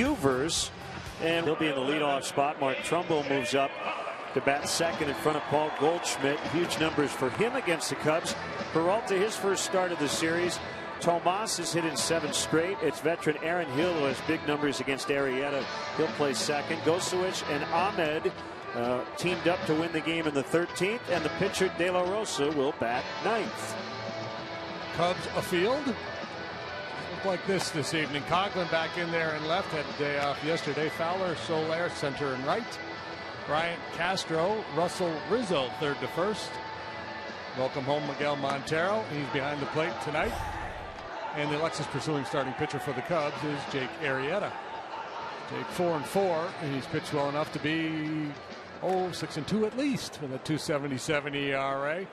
Uvers, and he'll be in the leadoff spot. Mark Trumbo moves up to bat second in front of Paul Goldschmidt. Huge numbers for him against the Cubs. Peralta, his first start of the series. Tomas has hit in 7 straight. It's veteran Aaron Hill who has big numbers against Arrieta. He'll play second. Gosewich and Ahmed teamed up to win the game in the 13th, and the pitcher De La Rosa will bat 9th. Cubs afield. Look like this evening. Coughlin back in there and left, had a day off yesterday. Fowler, Soler, center and right. Bryant, Castro, Russell, Rizzo, third to first. Welcome home Miguel Montero. He's behind the plate tonight. And the Alexis pursuing starting pitcher for the Cubs is Jake Arrieta. Jake 4-4, and he's pitched well enough to be 6-2 at least with a 2.77 ERA.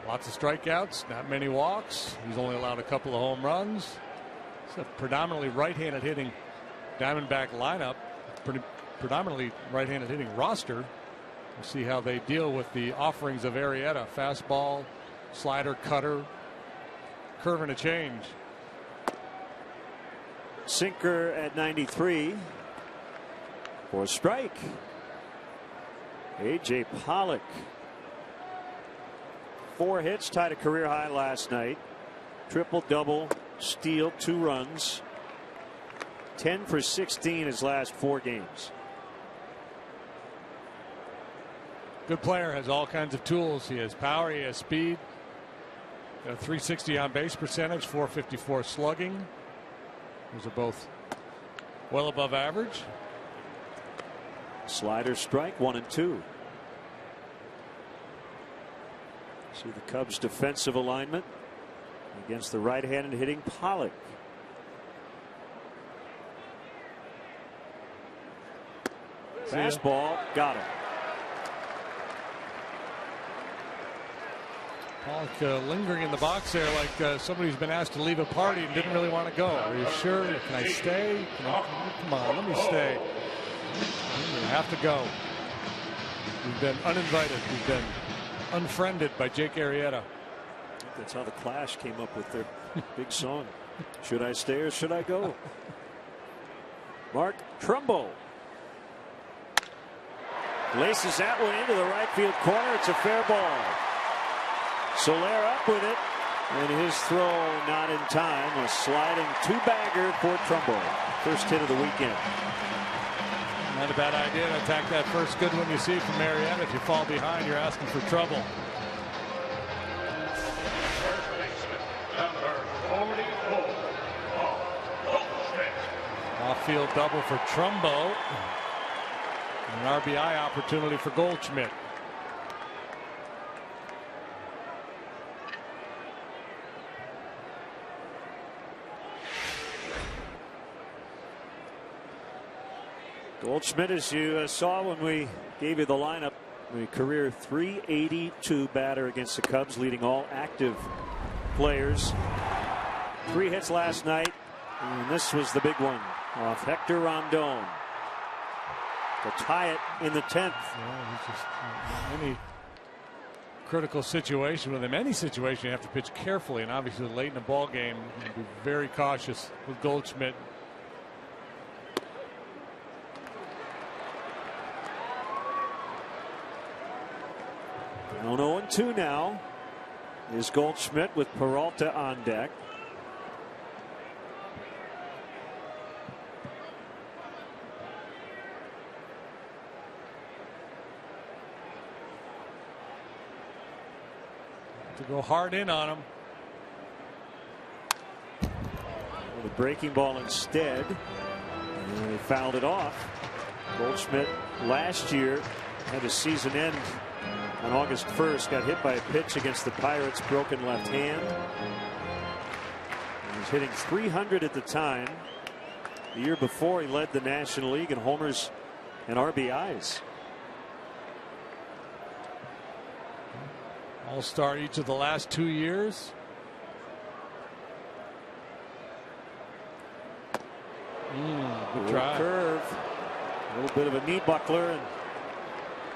Lots of strikeouts, not many walks. He's only allowed a couple of home runs. It's a predominantly right-handed hitting Diamondback lineup, predominantly right-handed hitting roster. We'll see how they deal with the offerings of Arrieta. Fastball, slider, cutter, curve and a change. Sinker at 93 for a strike. A.J. Pollock. 4 hits, tied a career high last night. Triple double, steal, 2 runs. 10 for 16 his last 4 games. Good player, has all kinds of tools. He has power, he has speed. Got a 360 on base percentage, 454 slugging. Those are both well above average. Slider strike, 1 and 2. See the Cubs defensive alignment against the right-handed hitting Pollock. Fastball, got him. Pollock lingering in the box there like somebody who's been asked to leave a party and didn't really want to go. Are you sure? Can I stay? Come on, let me stay. You have to go. We've been uninvited. We've been unfriended by Jake Arrieta. I think that's how the Clash came up with their big song. Should I stay or should I go? Mark Trumbo laces that one into the right field corner. It's a fair ball. Soler up with it, and his throw not in time. A sliding 2-bagger for Trumbo. First hit of the weekend. Not a bad idea to attack that first good one you see from Arrieta. If you fall behind, you're asking for trouble. Off-field double for Trumbo. An RBI opportunity for Goldschmidt. Goldschmidt, as you saw when we gave you the lineup, a career .382 batter against the Cubs, leading all active players. 3 hits last night, and this was the big one off Hector Rondon to tie it in the 10th. Yeah, he's just any critical situation with him. Any situation you have to pitch carefully, and obviously late in the ball game, be very cautious with Goldschmidt. On 0-2 now is Goldschmidt with Peralta on deck. To go hard in on him. The breaking ball instead. And they fouled it off. Goldschmidt last year had a season end on August 1st, got hit by a pitch against the Pirates, broken left hand. He was hitting .300 at the time. The year before, he led the National League in homers and RBIs. All-star each of the last 2 years. Good try. Curve. A little bit of a knee buckler, and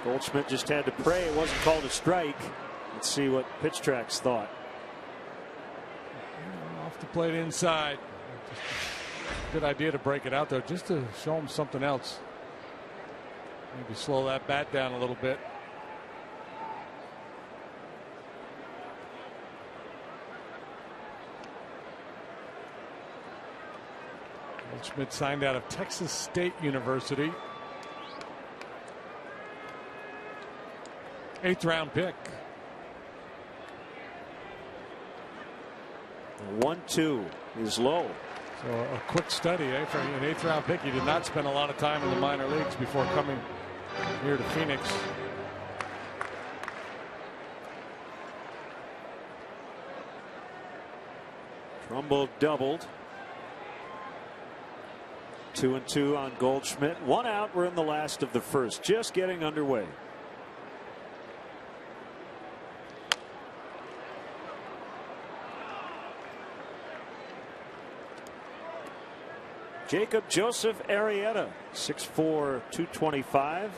Goldschmidt just had to pray it wasn't called a strike. Let's see what Pitch Tracks thought. Off the plate inside. Good idea to break it out there just to show him something else. Maybe slow that bat down a little bit. Schmidt signed out of Texas State University. 8th round pick. 1-2 is low. So a quick study, for an 8th round pick. He did not spend a lot of time in the minor leagues before coming here to Phoenix. Trumbo doubled. 2-2 on Goldschmidt. 1 out. We're in the last of the first. Just getting underway. Jacob Joseph Arrieta, 6'4", 225.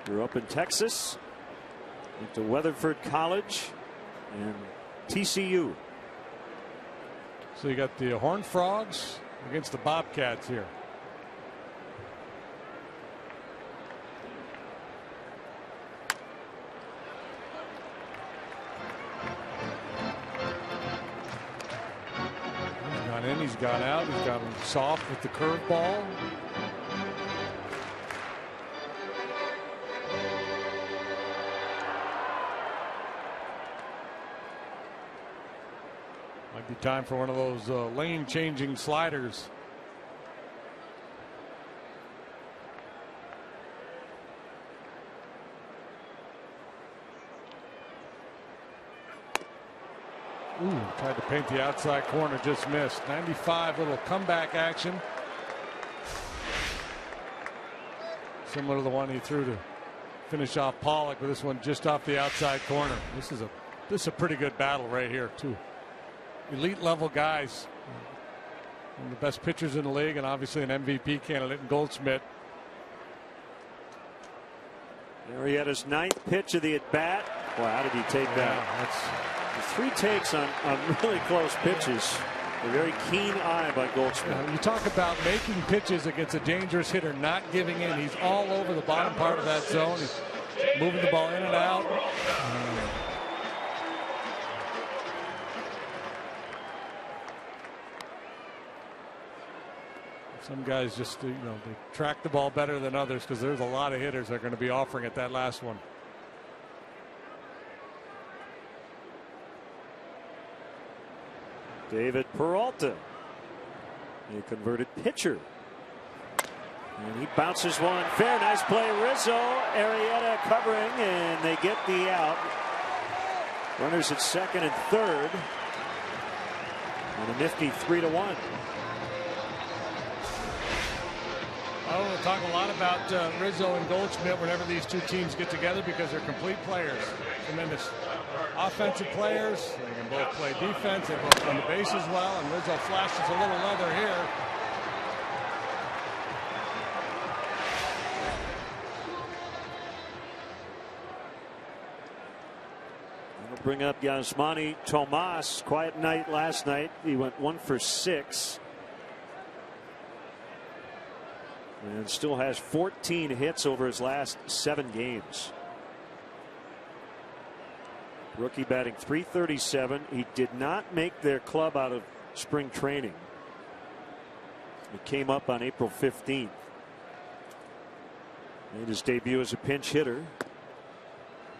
Grew up in Texas. Went to Weatherford College and TCU. So you got the Horned Frogs against the Bobcats here. He's gone in, he's gone out, he's got him soft with the curveball. Might be time for one of those lane changing sliders. Ooh, tried to paint the outside corner, just missed. 95, little comeback action. Similar to the one he threw to finish off Pollock, but this one just off the outside corner. This is a pretty good battle right here, too. Elite level guys. One of the best pitchers in the league, and obviously an MVP candidate in Goldschmidt. Arrieta's 9th pitch of the at bat. Well, how did he take that? That's 3 takes on really close pitches. A very keen eye by Goldschmidt. You talk about making pitches against a dangerous hitter, not giving in. He's all over the bottom part of that zone. He's moving the ball in and out. Some guys just, they track the ball better than others because there's a lot of hitters that are going to be offering at that last one. David Peralta, a converted pitcher. And he bounces one fair. Nice play. Rizzo. Arrieta covering, and they get the out. Runners at second and third. And a nifty 3-1. Oh, we'll talk a lot about Rizzo and Goldschmidt whenever these two teams get together because they're complete players. Tremendous offensive players. They can both play defense. They both run the bases well. And Rizzo flashes a little leather here. We'll bring up Yasmani Tomas. Quiet night last night. He went 1 for 6. And still has 14 hits over his last 7 games. Rookie batting .337. He did not make their club out of spring training. It came up on April 15th. Made his debut as a pinch hitter.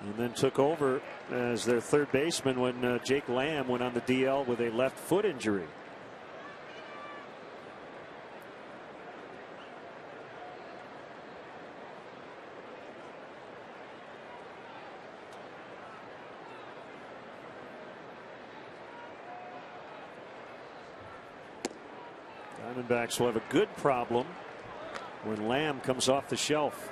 And then took over as their third baseman when Jake Lamb went on the DL with a left foot injury. Diamondbacks will have a good problem when Lamb comes off the shelf.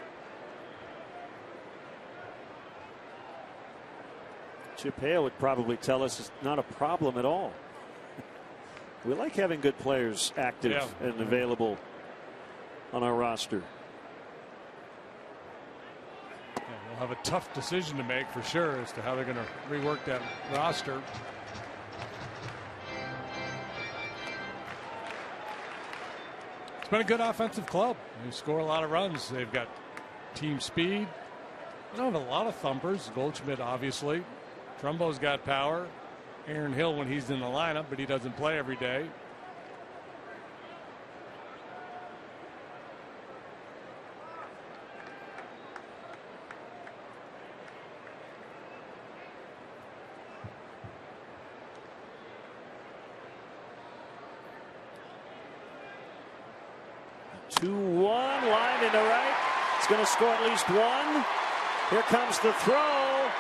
Chip Hale would probably tell us it's not a problem at all. We like having good players active and available on our roster. They'll have a tough decision to make for sure as to how they're going to rework that roster. It's been a good offensive club. They score a lot of runs. They've got team speed. They don't have a lot of thumpers. Goldschmidt, obviously. Trumbo's got power. Aaron Hill when he's in the lineup, but he doesn't play every day. Two-one, line into right. It's going to score at least one. Here comes the throw.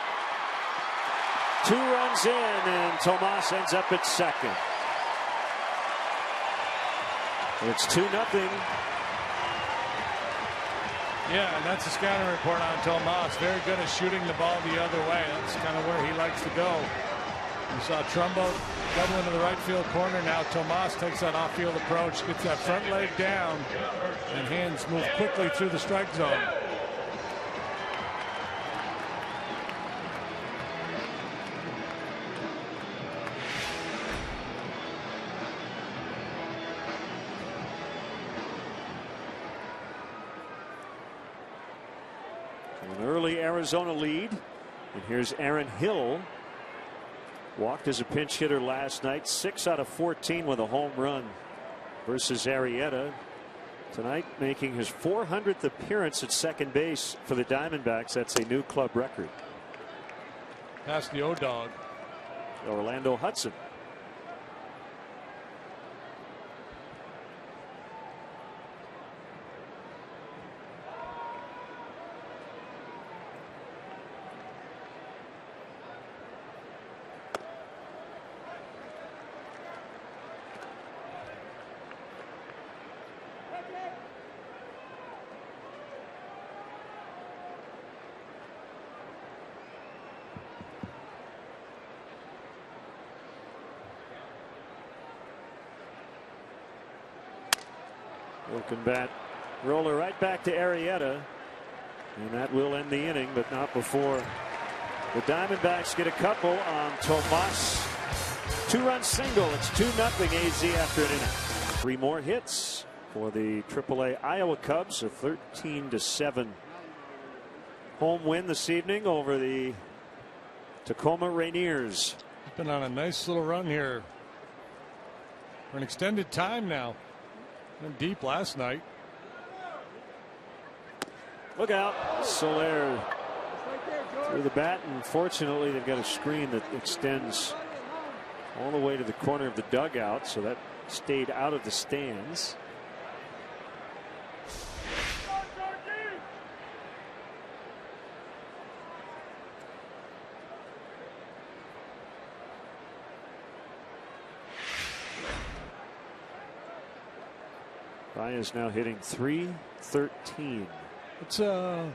2 runs in, and Tomas ends up at second. It's 2-0. Yeah, and that's a scouting report on Tomas. Very good at shooting the ball the other way. That's kind of where he likes to go. You saw Trumbo double into the right field corner. Now Tomas takes that off-field approach, gets that front leg down, and hands move quickly through the strike zone. An early Arizona lead, and here's Aaron Hill. Walked as a pinch hitter last night, 6 out of 14 with a home run versus Arrieta. Tonight making his 400th appearance at second base for the Diamondbacks. That's a new club record. Past the O-Dog. Orlando Hudson. Broken bat roller right back to Arrieta, and that will end the inning, but not before the Diamondbacks get a couple on Tomas. 2-run single. It's 2-0 AZ after an inning. 3 more hits for the AAA Iowa Cubs. A 13-7 home win this evening over the Tacoma Rainiers. Been on a nice little run here for an extended time now. Went deep last night. Look out. Soler through the bat, and fortunately they've got a screen that extends all the way to the corner of the dugout, so that stayed out of the stands. Baez now hitting .313. It's a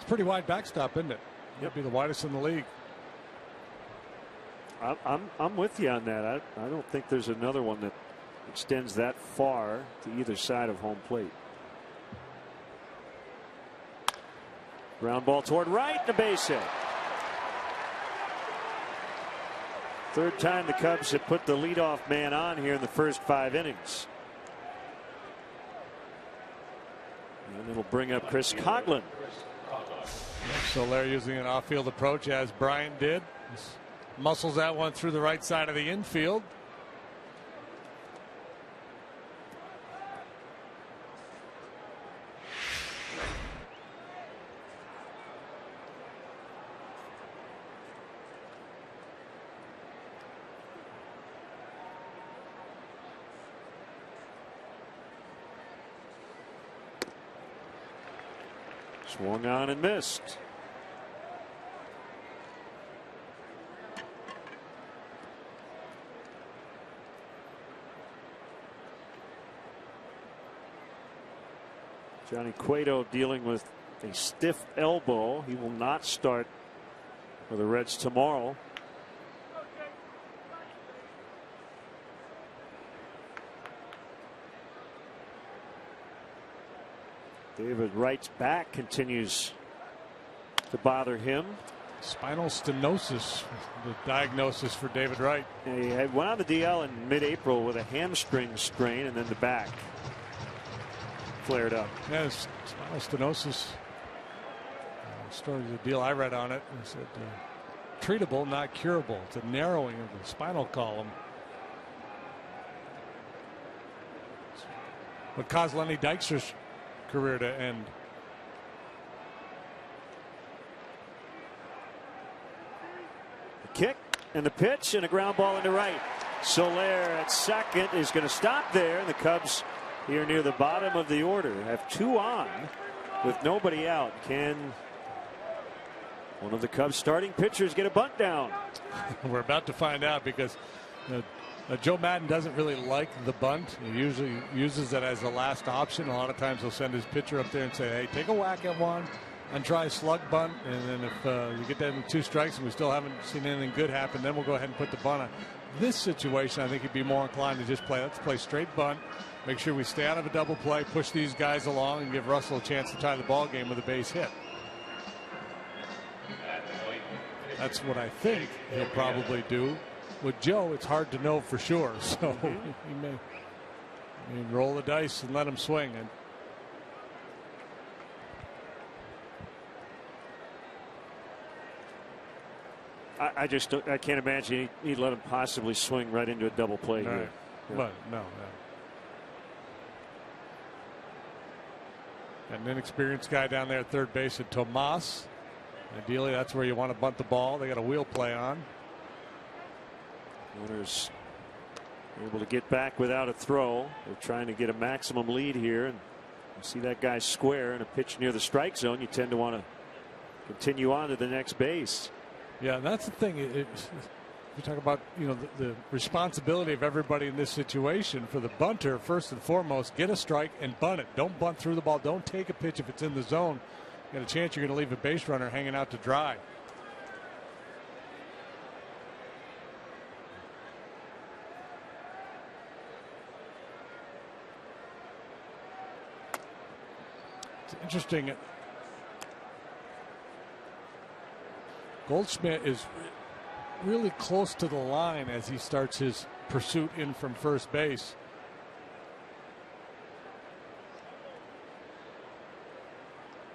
pretty wide backstop, isn't it? It'd be the widest in the league. I'm with you on that. I don't think there's another one that extends that far to either side of home plate. Ground ball toward right, the base hit. Third time the Cubs have put the leadoff man on here in the first 5 innings. And it'll bring up Chris Coghlan. Soler using an off-field approach as Bryant did. Muscles that one through the right side of the infield. Swung on and missed. Johnny Cueto dealing with a stiff elbow. He will not start for the Reds tomorrow. David Wright's back continues to bother him. Spinal stenosis, the diagnosis for David Wright. He went on the DL in mid-April with a hamstring strain and then the back. flared up. Yes, spinal stenosis. Story, the deal I read on it, it said treatable, not curable. It's a narrowing of the spinal column. What caused Lenny Dykstra's career to end. The kick and the pitch and a ground ball into right. Soler at second is going to stop there, and the Cubs here near the bottom of the order have 2 on with nobody out. Can one of the Cubs starting pitchers get a bunt down? We're about to find out, because Joe Madden doesn't really like the bunt. He usually uses it as a last option. A lot of times he'll send his pitcher up there and say, hey, take a whack at one and try a slug bunt. And then if you get that in 2 strikes and we still haven't seen anything good happen, then we'll go ahead and put the bunt on. This situation, I think he'd be more inclined to just let's play straight bunt, make sure we stay out of a double play, push these guys along, and give Russell a chance to tie the ball game with a base hit. That's what I think he'll probably do. With Joe, it's hard to know for sure, so he may roll the dice and let him swing. And I can't imagine he'd let him possibly swing right into a double play here. Yeah. But no. An inexperienced guy down there at third base at Tomas. Ideally, that's where you want to bunt the ball. They got a wheel play on. Runners able to get back without a throw. They're trying to get a maximum lead here, and you see that guy square and a pitch near the strike zone. You tend to want to continue on to the next base. Yeah, and that's the thing. You talk about the responsibility of everybody in this situation. For the bunter, first and foremost, get a strike and bunt it. Don't bunt through the ball. Don't take a pitch if it's in the zone. You got a chance you're going to leave a base runner hanging out to dry. It's interesting. Goldschmidt is really close to the line as he starts his pursuit in from first base.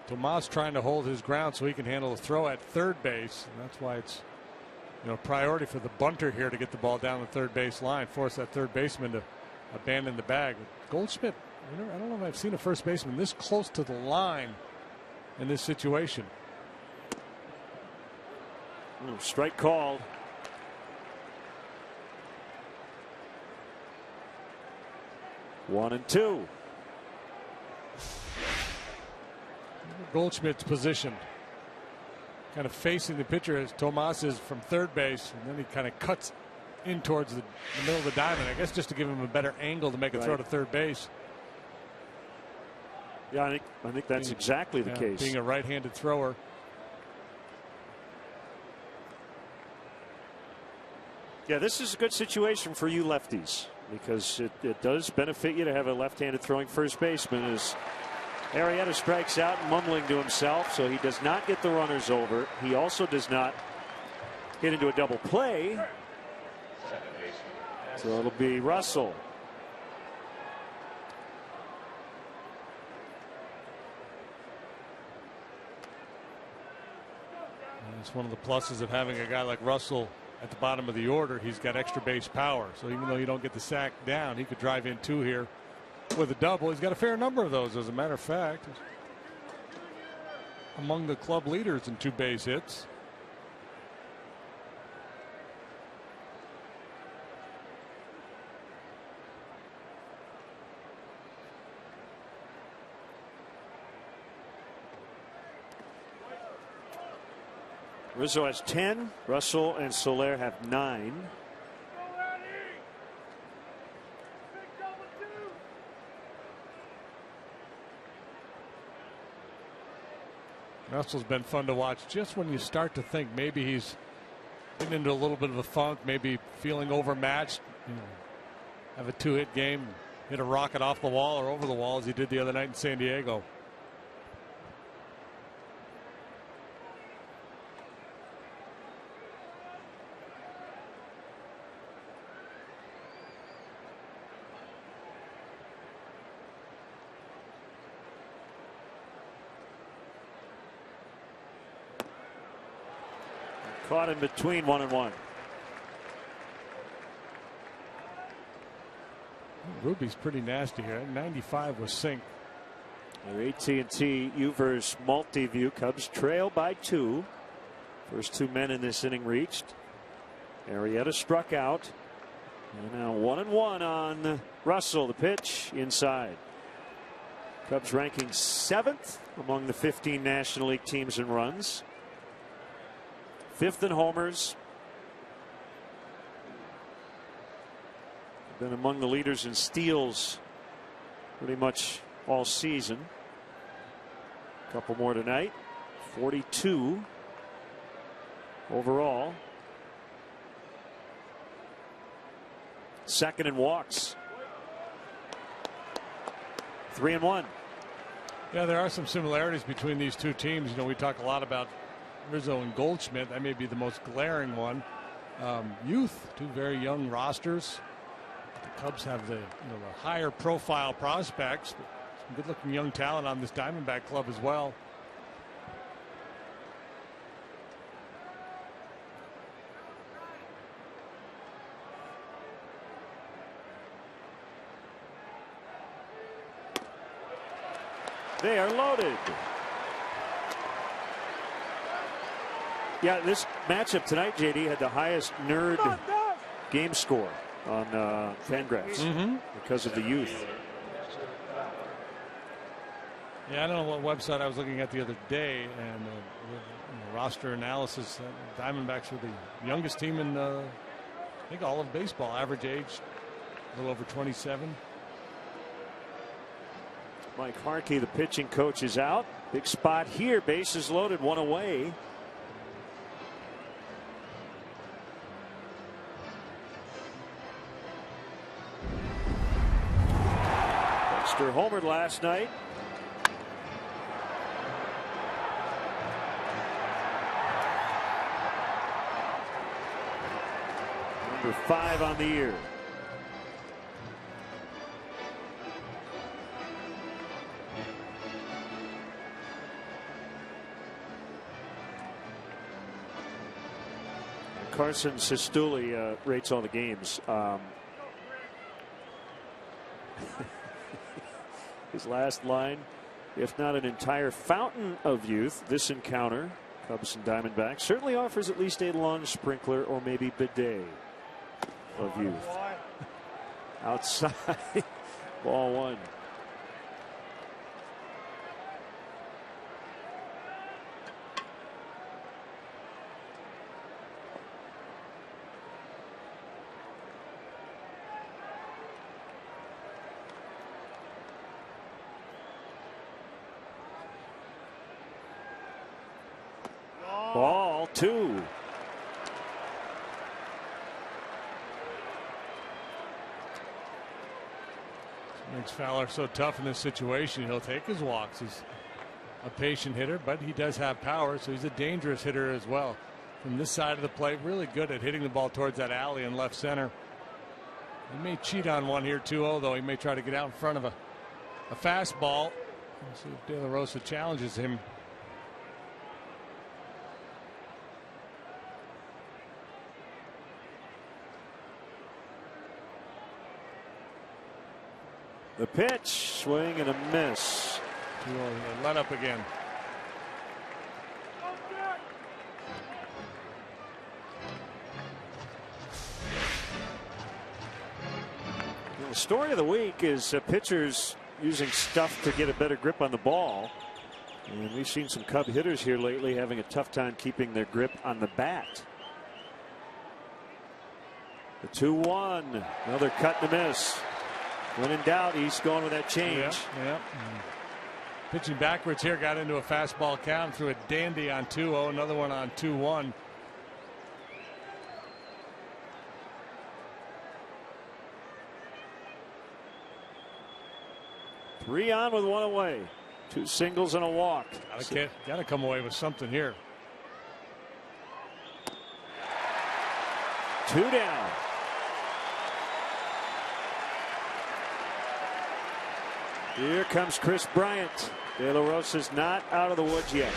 Tomas trying to hold his ground so he can handle the throw at third base, and that's why it's priority for the bunter here to get the ball down the third base line, force that third baseman to abandon the bag. Goldschmidt, I don't know if I've seen a first baseman this close to the line in this situation. Strike called. One and two. Goldschmidt's positioned, kind of facing the pitcher as Tomas is from third base, and then he kind of cuts in towards the middle of the diamond, I guess just to give him a better angle to make a throw to third base. Yeah, I think that's exactly the case. Being a right-handed thrower. Yeah, this is a good situation for you lefties, because it does benefit you to have a left-handed throwing first baseman. As Arrieta strikes out, mumbling to himself, so he does not get the runners over. He also does not get into a double play. So it'll be Russell. And it's one of the pluses of having a guy like Russell at the bottom of the order. He's got extra base power, so even though you don't get the sack down, he could drive in two here with a double. He's got a fair number of those, as a matter of fact. Among the club leaders in two base hits. Rizzo has 10. Russell and Soler have 9. Russell's been fun to watch just when you start to think maybe he's getting into a little bit of a funk, maybe feeling overmatched. Have a two-hit game, hit a rocket off the wall or over the wall as he did the other night in San Diego. Caught in between 1 and 1. Ruby's pretty nasty here. 95 was Sink. Your AT&T Uverse multi-view. Cubs trail by 2. First 2 men in this inning reached. Arrieta struck out. And now 1 and 1 on Russell. The pitch inside. Cubs ranking 7th among the 15 National League teams in runs. 5th in homers. Been among the leaders in steals pretty much all season. A couple more tonight. 42 overall. Second in walks. 3 and 1. Yeah, there are some similarities between these two teams. You know, we talk a lot about Rizzo and Goldschmidt. That may be the most glaring one. Youth, 2 very young rosters. The Cubs have the higher profile prospects, but some good looking young talent on this Diamondback club as well. They are loaded. Yeah, this matchup tonight, JD, had the highest nerd game score on Fangraphs because of the youth. Yeah, I don't know what website I was looking at the other day, and roster analysis. Diamondbacks were the youngest team in, I think, all of baseball. Average age, a little over 27. Mike Harkey, the pitching coach, is out. Big spot here. Bases loaded, 1 away. Dexter homered last night. Number 5 on the year. Carson Sestouli rates all the games. His last line, if not an entire fountain of youth, this encounter, Cubs and Diamondbacks, certainly offers at least a lawn sprinkler or maybe bidet of youth. Outside, ball 1. Ball 2. Makes Fowler so tough in this situation. He'll take his walks. He's a patient hitter, but he does have power, so he's a dangerous hitter as well. From this side of the plate, really good at hitting the ball towards that alley in left center. He may cheat on one here, 2-0, though. He may try to get out in front of a fastball. We'll see if De La Rosa challenges him. The pitch, swing and a miss. 2-0, let up again. The story of the week is pitchers using stuff to get a better grip on the ball. And we've seen some Cub hitters here lately having a tough time keeping their grip on the bat. The 2-1, another cut and a miss. When in doubt, he's going with that change. Yeah. Pitching backwards here, got into a fastball count, threw a dandy on 2-0, another one on 2-1. Three on with 1 away. 2 singles and a walk. Got to come away with something here. 2 down. Here comes Chris Bryant. De La Rosa's not out of the woods yet.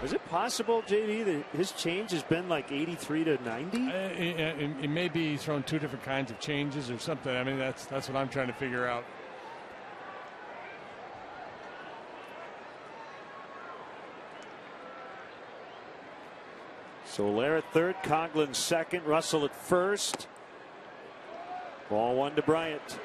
Is it possible, JD, that his change has been like 83 to 90? It may be thrown two different kinds of changes or something. I mean, that's what I'm trying to figure out. Soler at third, Coghlan second, Russell at first. Ball one to Bryant.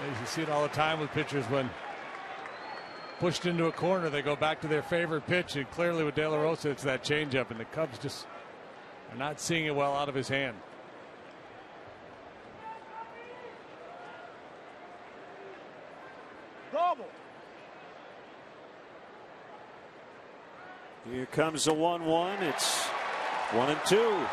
You see it all the time with pitchers when pushed into a corner, they go back to their favorite pitch, and clearly with De La Rosa, it's that changeup, and the Cubs just are not seeing it well out of his hand. Double. Here comes the 1-1. It's 1-2.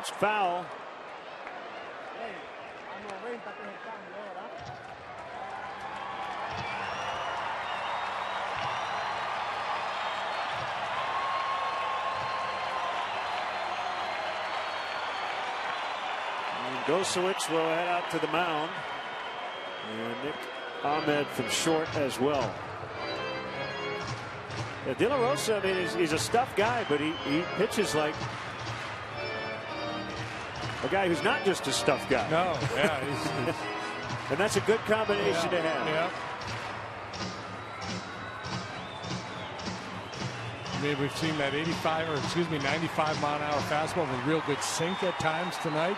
It's foul. And Gosewicz will head out to the mound. And Nick Ahmed from short as well. Yeah, De La Rosa, I mean, he's a stuff guy, but he pitches like a guy who's not just a stuff guy. No, yeah. He's and that's a good combination to have. Yeah. I mean, we've seen that 95 mile-an-hour fastball with real good sink at times tonight.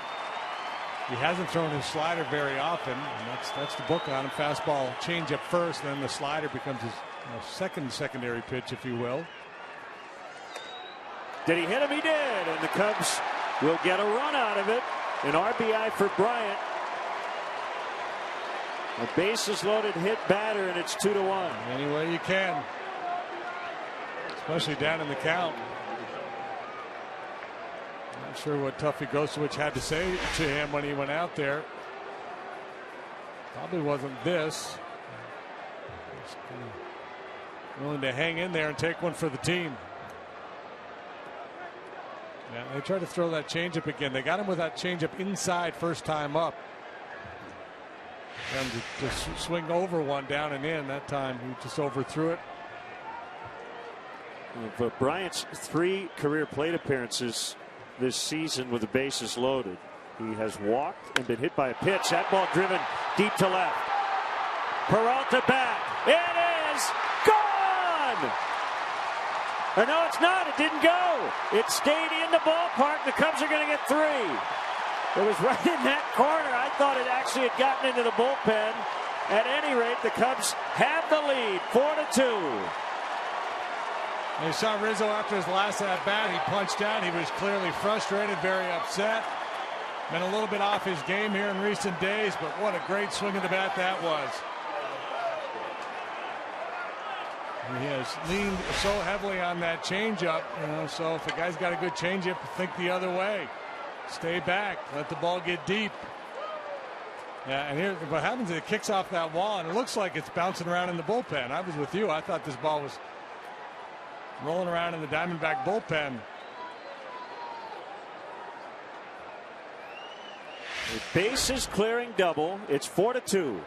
He hasn't thrown his slider very often, and that's the book on him. Fastball changeup first, and then the slider becomes his secondary pitch, if you will. Did he hit him? He did, and the Cubs will get a run out of it. An RBI for Bryant. A bases loaded hit batter, and it's 2-1. Any way you can, especially down in the count. Not sure what Tuffy Gosewicz had to say to him when he went out there. Probably wasn't this. Just willing to hang in there and take one for the team. Yeah, they tried to throw that changeup again. They got him with that changeup inside first time up. And to swing over one down and in that time, he just overthrew it. But Bryant's 3 career plate appearances this season with the bases loaded. He has walked and been hit by a pitch. That ball driven deep to left. Peralta back. It is gone. Or no, it's not. It didn't go. It stayed in the ballpark. The Cubs are going to get 3. It was right in that corner. I thought it actually had gotten into the bullpen. At any rate, the Cubs have the lead, 4-2. You saw Rizzo after his last at bat. He punched out. He was clearly frustrated, very upset. Been a little bit off his game here in recent days, but what a great swing of the bat that was. He has leaned so heavily on that changeup, so if a guy's got a good changeup, think the other way. Stay back, let the ball get deep. Yeah, and here what happens is it kicks off that wall, and it looks like it's bouncing around in the bullpen. I was with you. I thought this ball was rolling around in the Diamondback bullpen. A bases clearing double. It's 4-2.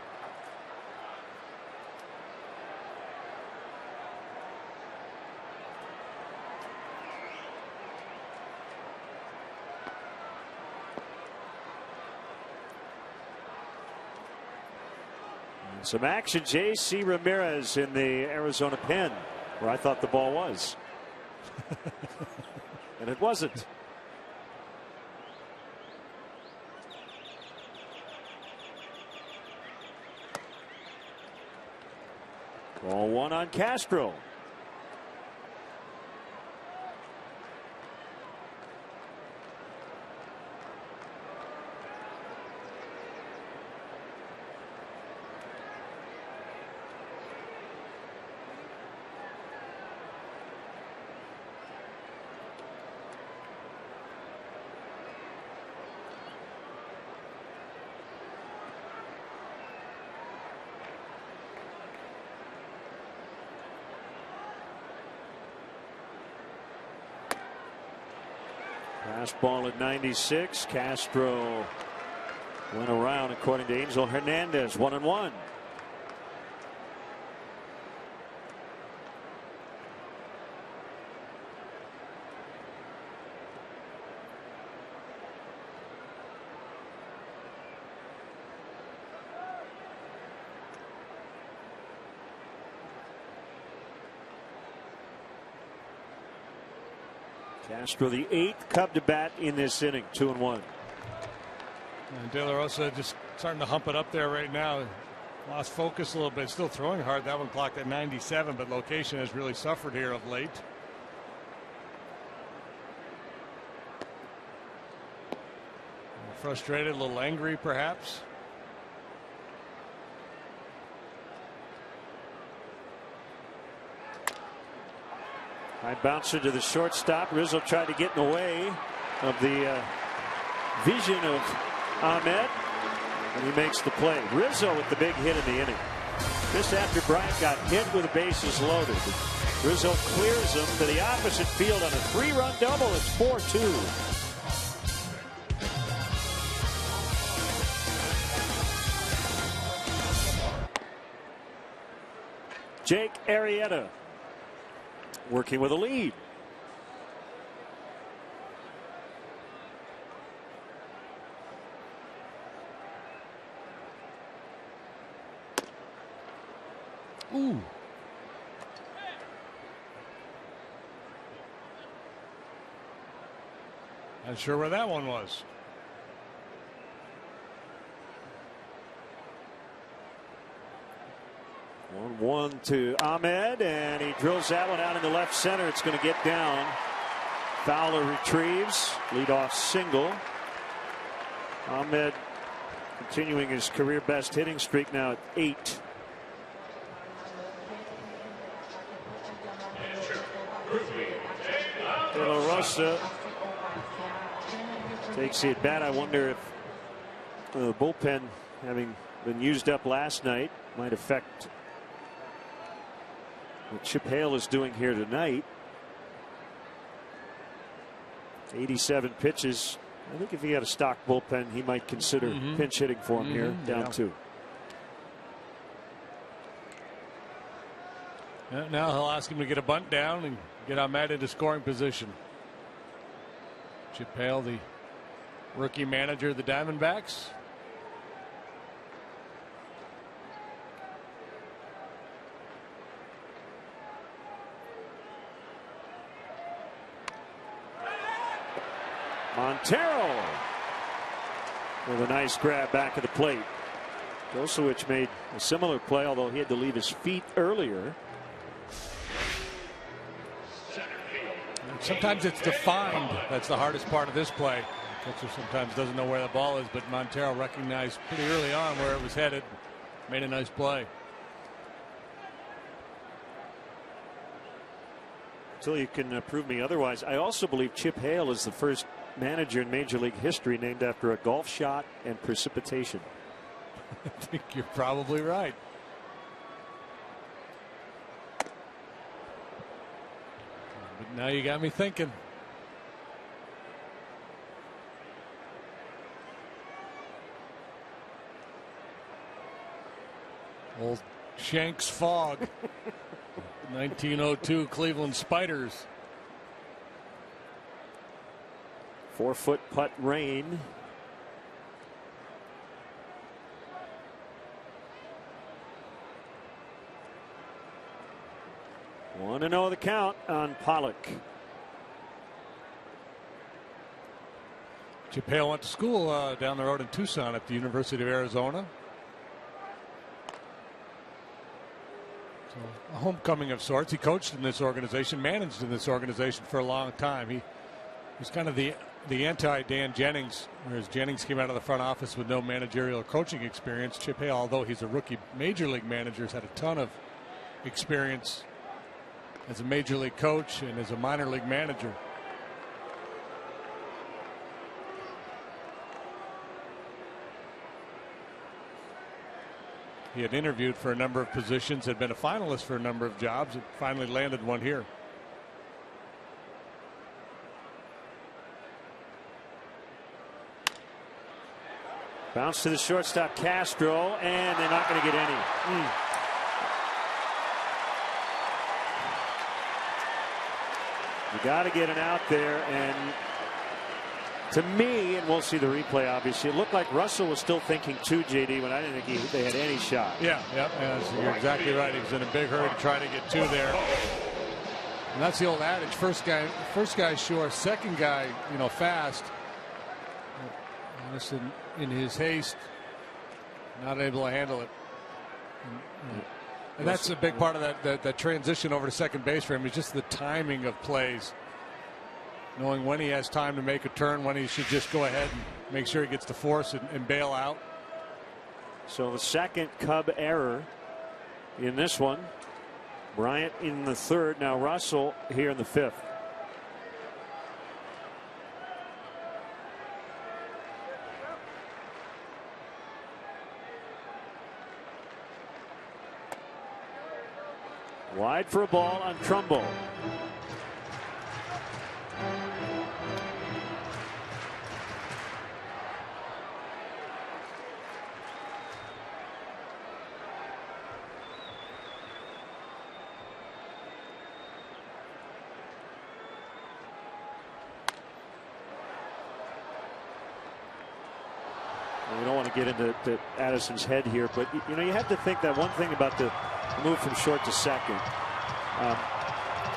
Some action. J.C. Ramirez in the Arizona pen, where I thought the ball was. and it wasn't. Ball one on Castro. Fastball at 96. Castro went around, according to Angel Hernandez. 1-1. Castro, the 8th Cub to bat in this inning. 2-1. And De La Rosa just starting to hump it up there right now. Lost focus a little bit. Still throwing hard. That one clocked at 97, but location has really suffered here of late. Frustrated, a little angry perhaps. High bouncer to the shortstop. Rizzo tried to get in the way of the vision of Ahmed, and he makes the play. Rizzo with the big hit in the inning. Just after Bryant got hit with the bases loaded, Rizzo clears him to the opposite field on a 3-run double. It's 4-2. Jake Arrieta working with a lead. Ooh. Not sure where that one was. One to Ahmed, and he drills that one out into left center. It's going to get down. Fowler retrieves. Leadoff single. Ahmed continuing his career best hitting streak now at 8. De La Rosa takes the at bat. I wonder if the bullpen, having been used up last night, might affect what Chip Hale is doing here tonight. 87 pitches. I think if he had a stock bullpen, he might consider pinch hitting for him here, down 2. Now he'll ask him to get a bunt down and get Ahmed into scoring position. Chip Hale, the rookie manager of the Diamondbacks. Montero with a nice grab back at the plate. Gosewich made a similar play, although he had to leave his feet earlier. Sometimes it's defined. That's the hardest part of this play. Pitcher sometimes doesn't know where the ball is, but Montero recognized pretty early on where it was headed. Made a nice play. Until you can prove me otherwise, I also believe Chip Hale is the first manager in Major League history named after a golf shot and precipitation. I think you're probably right. But now you got me thinking. Old Shanks Fog. 1902 Cleveland Spiders. 4-foot putt rain. One to know the count on Pollock. Chip Hale went to school down the road in Tucson at the University of Arizona. So a homecoming of sorts. He coached in this organization, managed in this organization for a long time. He's kind of the anti-Dan Jennings, whereas Jennings came out of the front office with no managerial coaching experience. Chip Hale, although he's a rookie major league manager, has had a ton of experience as a major league coach and as a minor league manager. He had interviewed for a number of positions, had been a finalist for a number of jobs, and finally landed one here. Bounce to the shortstop, Castro, and they're not going to get any. You got to get an out there, and to me, and we'll see the replay, obviously, it looked like Russell was still thinking two, JD, when I didn't think they had any shot. Yeah, you're exactly right. He was in a big hurry to try to get two there. And that's the old adage, first guy sure, second guy, fast. Just in his haste, not able to handle it. And that's a big part of that transition over to second base for him, is just the timing of plays. Knowing when he has time to make a turn, when he should just go ahead and make sure he gets to force and bail out. So the second Cub error in this one. Bryant in the third. Now Russell here in the fifth. Wide for a ball on Trumbull. We don't want to get into Addison's head here, but you have to think that one thing about the move from short to second.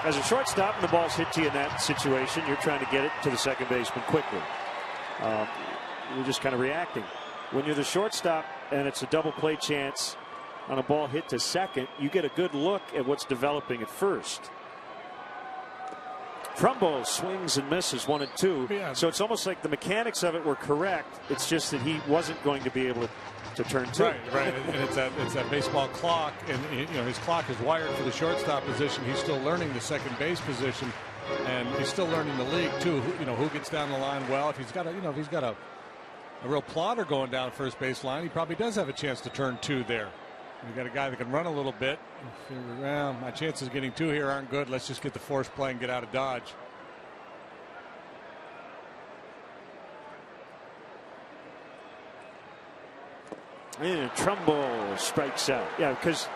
As a shortstop and the ball's hit to you in that situation, you're trying to get it to the second baseman quickly. You're just kind of reacting. When you're the shortstop and it's a double play chance on a ball hit to second, you get a good look at what's developing at first. Trumbull swings and misses 1 and 2. Yeah. So it's almost like the mechanics of it were correct. It's just that he wasn't going to be able to turn two. Right. And it's that baseball clock, and his clock is wired for the shortstop position. He's still learning the second base position, and he's still learning the league too. Who gets down the line well. If he's got a real plotter going down first base line, he probably does have a chance to turn two there. You got a guy that can run a little bit. Well, my chances of getting two here aren't good. Let's just get the force play and get out of Dodge. And Trumbull strikes out. Yeah, because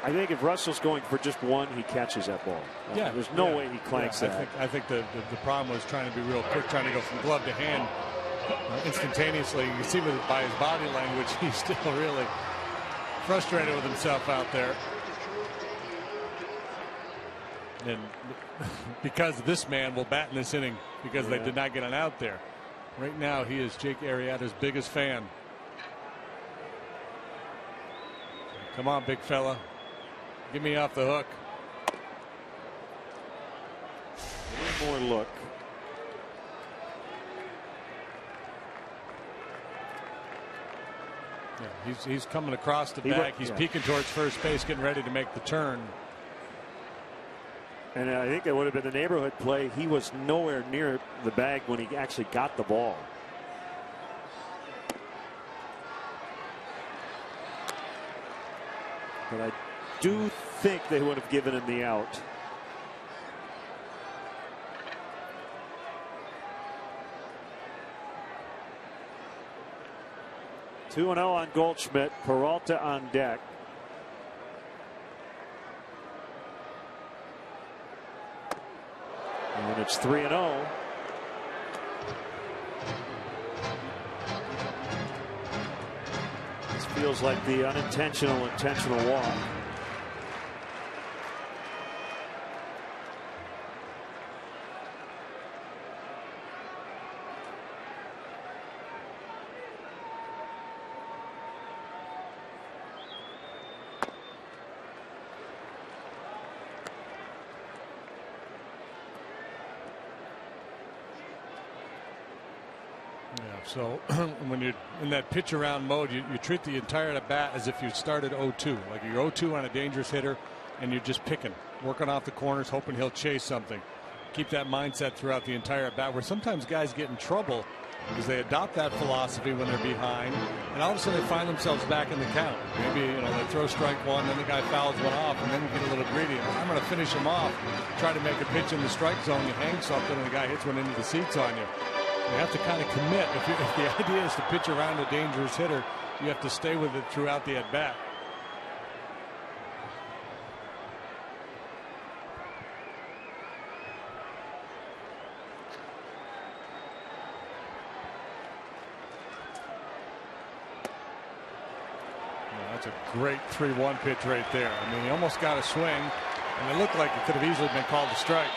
I think if Russell's going for just one, he catches that ball. Yeah, there's no way he clanks that. I think the problem was trying to be real quick, trying to go from glove to hand instantaneously. You can see by his body language, he's still really frustrated with himself out there. And because this man will bat in this inning because they did not get an out there. Right now, he is Jake Arrieta's biggest fan. Come on, big fella. Get me off the hook. One more look. Yeah, he's coming across the bag. He's peeking towards first base, getting ready to make the turn. And I think that would have been the neighborhood play. He was nowhere near the bag when he actually got the ball. But I do think they would have given him the out. Two and 0 on Goldschmidt. Peralta on deck. And it's 3-0. This feels like the unintentional intentional walk. Yeah, so when you're in that pitch around mode, you treat the entire at bat as if you started 0-2, like you're 0-2 on a dangerous hitter, and you're just picking, working off the corners, hoping he'll chase something. Keep that mindset throughout the entire at bat, where sometimes guys get in trouble because they adopt that philosophy when they're behind, and all of a sudden they find themselves back in the count. Maybe they throw strike one, then the guy fouls one off, and then you get a little greedy. I'm going to finish him off. Try to make a pitch in the strike zone, you hang something, and the guy hits one into the seats on you. You have to kind of commit. If the idea is to pitch around a dangerous hitter, you have to stay with it throughout the at bat. That's a great 3-1 pitch right there. I mean, he almost got a swing, and it looked like it could have easily been called a strike.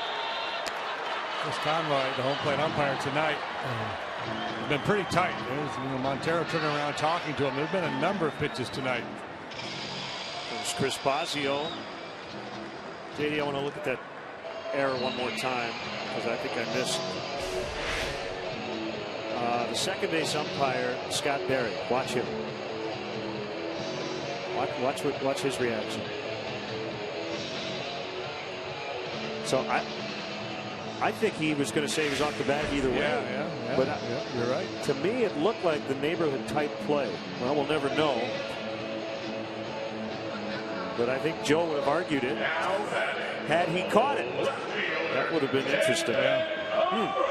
Chris Conroy, the home plate umpire tonight, has been pretty tight. There's Montero turning around talking to him. There's been a number of pitches tonight. There's Chris Bosio. JD, I want to look at that error one more time because I think I missed the second base umpire, Scott Berry. Watch him. Watch his reaction. So I think he was going to say he was off the bat either way. Yeah, but you're right. To me, it looked like the neighborhood type play. Well, we'll never know. But I think Joe would have argued it had he caught it. That would have been interesting. Yeah.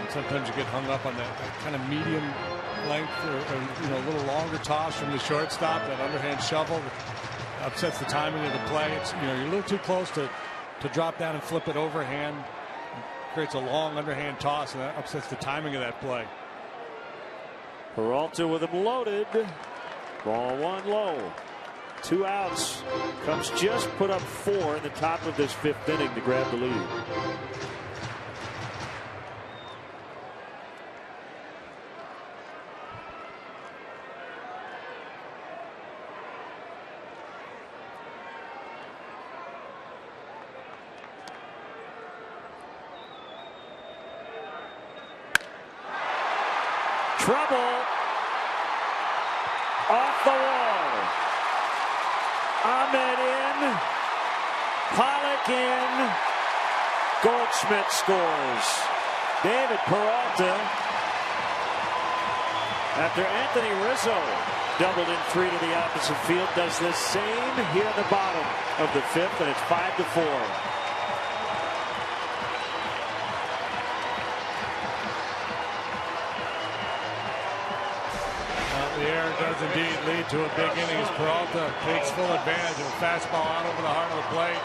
Sometimes you get hung up on that kind of medium length or a little longer toss from the shortstop. That underhand shovel upsets the timing of the play. It's you're a little too close to drop down and flip it overhand. It creates a long underhand toss, and that upsets the timing of that play. Peralta with him loaded. Ball one low. 2 outs. Cubs just put up 4 in the top of this 5th inning to grab the lead. Trouble off the wall. Ahmed in. Pollock in. Goldschmidt scores. David Peralta, after Anthony Rizzo doubled in 3 to the opposite field, does the same here at the bottom of the 5th, and it's 5-4. The error does indeed lead to a big inning as Peralta takes full advantage of a fastball out over the heart of the plate.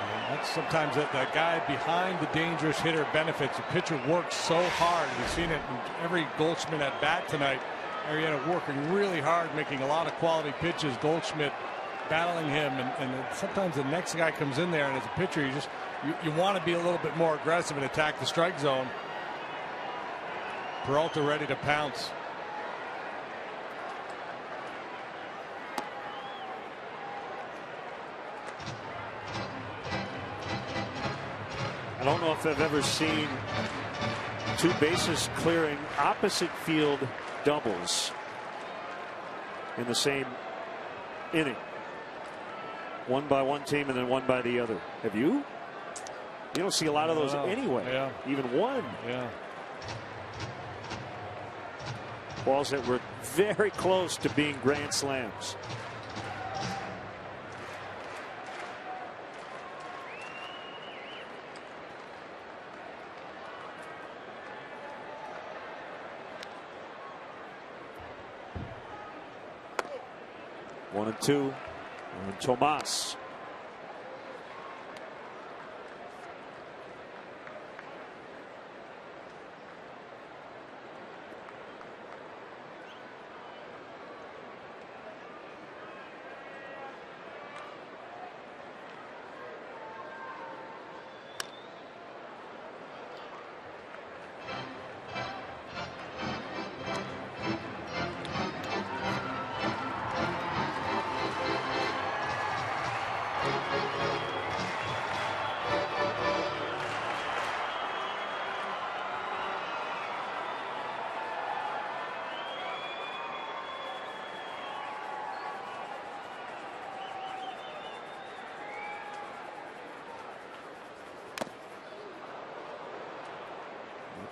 And that's sometimes that guy behind the dangerous hitter benefits. The pitcher works so hard. We've seen it in every Goldschmidt at bat tonight. Arrieta working really hard, making a lot of quality pitches. Goldschmidt battling him, and sometimes the next guy comes in there, and as a pitcher, you want to be a little bit more aggressive and attack the strike zone. Peralta ready to pounce. I don't know if I've ever seen 2 bases clearing opposite field doubles in the same inning. One by one team and then one by the other. Have you? You don't see a lot of those anyway. Yeah. Even one. Yeah. Balls that were very close to being grand slams. One and 2. And Tomas.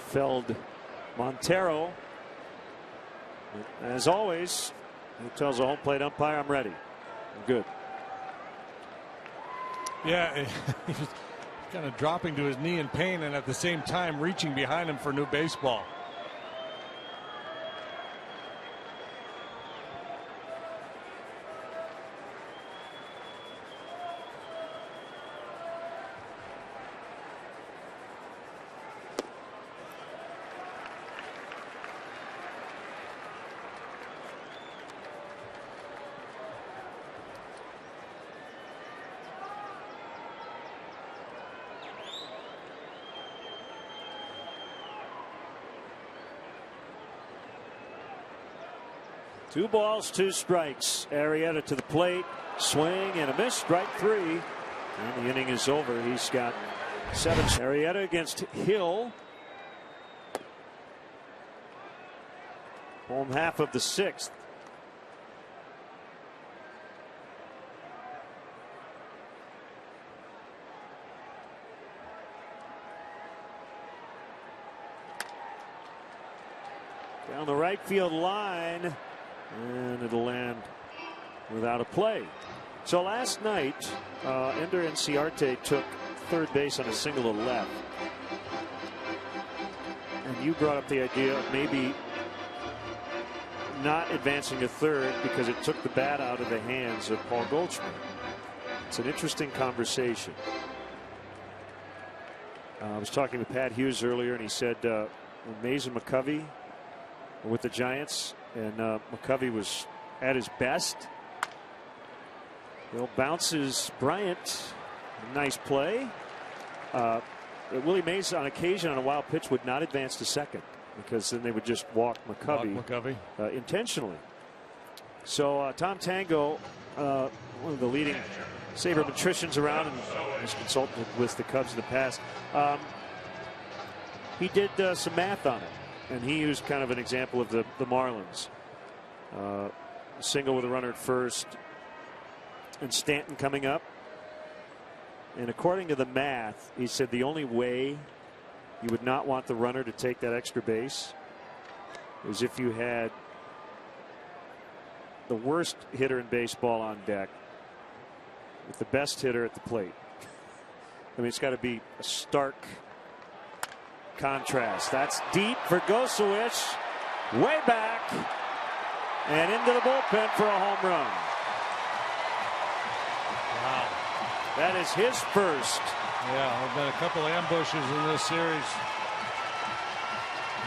Felled Montero. As always, he tells the home plate umpire, I'm ready. I'm good. Yeah, he was kind of dropping to his knee in pain and at the same time reaching behind him for new baseball. Two balls, two strikes. Arrieta to the plate. Swing and a miss. Strike three. And the inning is over. He's got 7. Arrieta against Hill. Home half of the 6th. Down the right field line. And it'll land without a play. So last night, Ender Inciarte took third base on a single to left. And you brought up the idea of maybe not advancing to third because it took the bat out of the hands of Paul Goldschmidt. It's an interesting conversation. I was talking with Pat Hughes earlier, and he said Mays and McCovey were with the Giants, and McCovey was at his best. Hill bounces Bryant. Nice play. Willie Mays on occasion on a wild pitch would not advance to second because then they would just walk McCovey, intentionally. So Tom Tango, one of the leading sabermetricians around and has consulted with the Cubs in the past, he did some math on it. And he used kind of an example of the Marlins. Single with a runner at first. And Stanton coming up. And according to the math, he said the only way you would not want the runner to take that extra base is if you had the worst hitter in baseball on deck with the best hitter at the plate. I mean, it's got to be a stark contrast. That's deep for Gosewich, way back and into the bullpen for a home run. Wow, that is his first. Yeah, there have been a couple of ambushes in this series.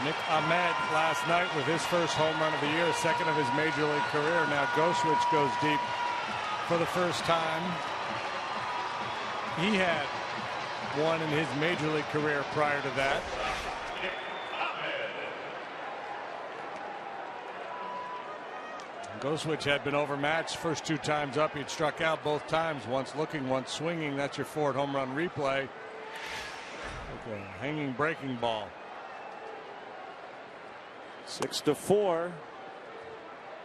Nick Ahmed last night with his first home run of the year, second of his major league career. Now Gosewich goes deep for the first time. He had one in his major league career prior to that. Gosewich had been overmatched first 2 times up. He'd struck out both times, once looking, once swinging. That's your Ford home run replay. Okay, hanging breaking ball. 6-4.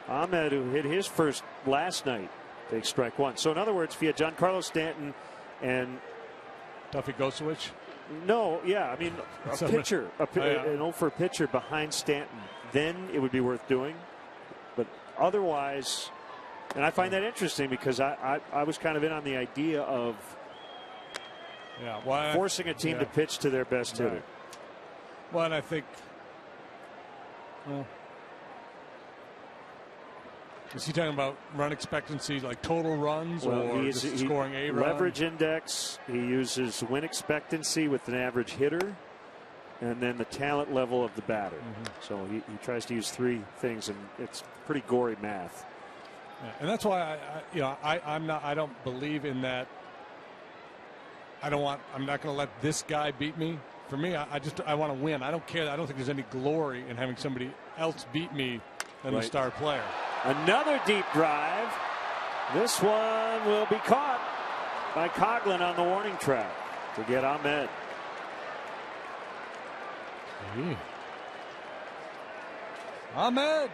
Ahmed, who hit his first last night, takes strike 1. So in other words, if you had Giancarlo Stanton and Duffy Gosewich? No, yeah, I mean a pitcher, an 0-for pitcher behind Stanton, then it would be worth doing. But otherwise, and I find that interesting because I was kind of in on the idea of forcing a team to pitch to their best hitter. Well, and I think, is he talking about run expectancy, like total runs, or just scoring a run? Leverage index. He uses win expectancy with an average hitter, and then the talent level of the batter. So he tries to use 3 things, and it's pretty gory math. Yeah, and that's why I don't believe in that. I'm not going to let this guy beat me. For me, I want to win. I don't care. I don't think there's any glory in having somebody else beat me than the star player. Another deep drive. This one will be caught. by Coughlin on the warning track to get Ahmed. Ahmed,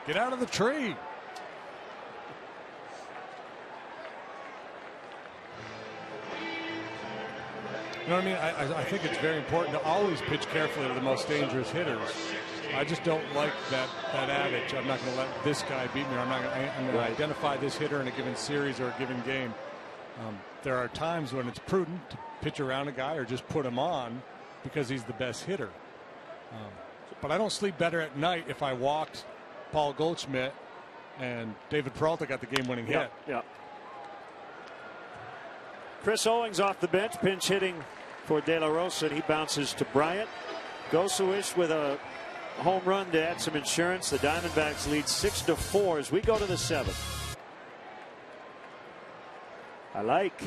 get out of the tree. You know what I mean? I think it's very important to always pitch carefully to the most dangerous hitters. I just don't like that adage. I'm not going to let this guy beat me. I'm going to identify this hitter in a given series or a given game. There are times when it's prudent to pitch around a guy or just put him on because he's the best hitter. But I don't sleep better at night if I walked Paul Goldschmidt and David Peralta got the game-winning hit. Yeah. Chris Owings off the bench, pinch hitting for De La Rosa, and he bounces to Bryant. Gosuish with a home run to add some insurance. The Diamondbacks lead 6-4 as we go to the 7th. I like.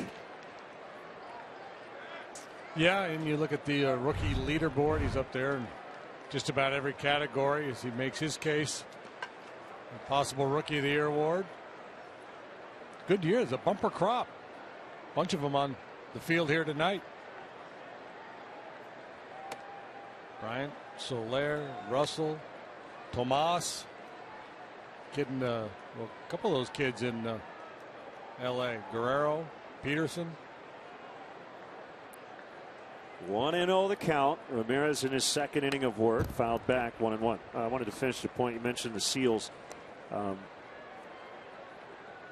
Yeah, and you look at the rookie leaderboard. He's up there in just about every category as he makes his case. A possible Rookie of the Year award. Good year. It's a bumper crop. Bunch of them on the field here tonight. Bryant, Soler, Russell, Tomas. Kidding, a couple of those kids in L.A. Guerrero, Peterson. 1-0 the count. Ramirez in his second inning of work, fouled back 1-1. I wanted to finish the point. You mentioned the Seals.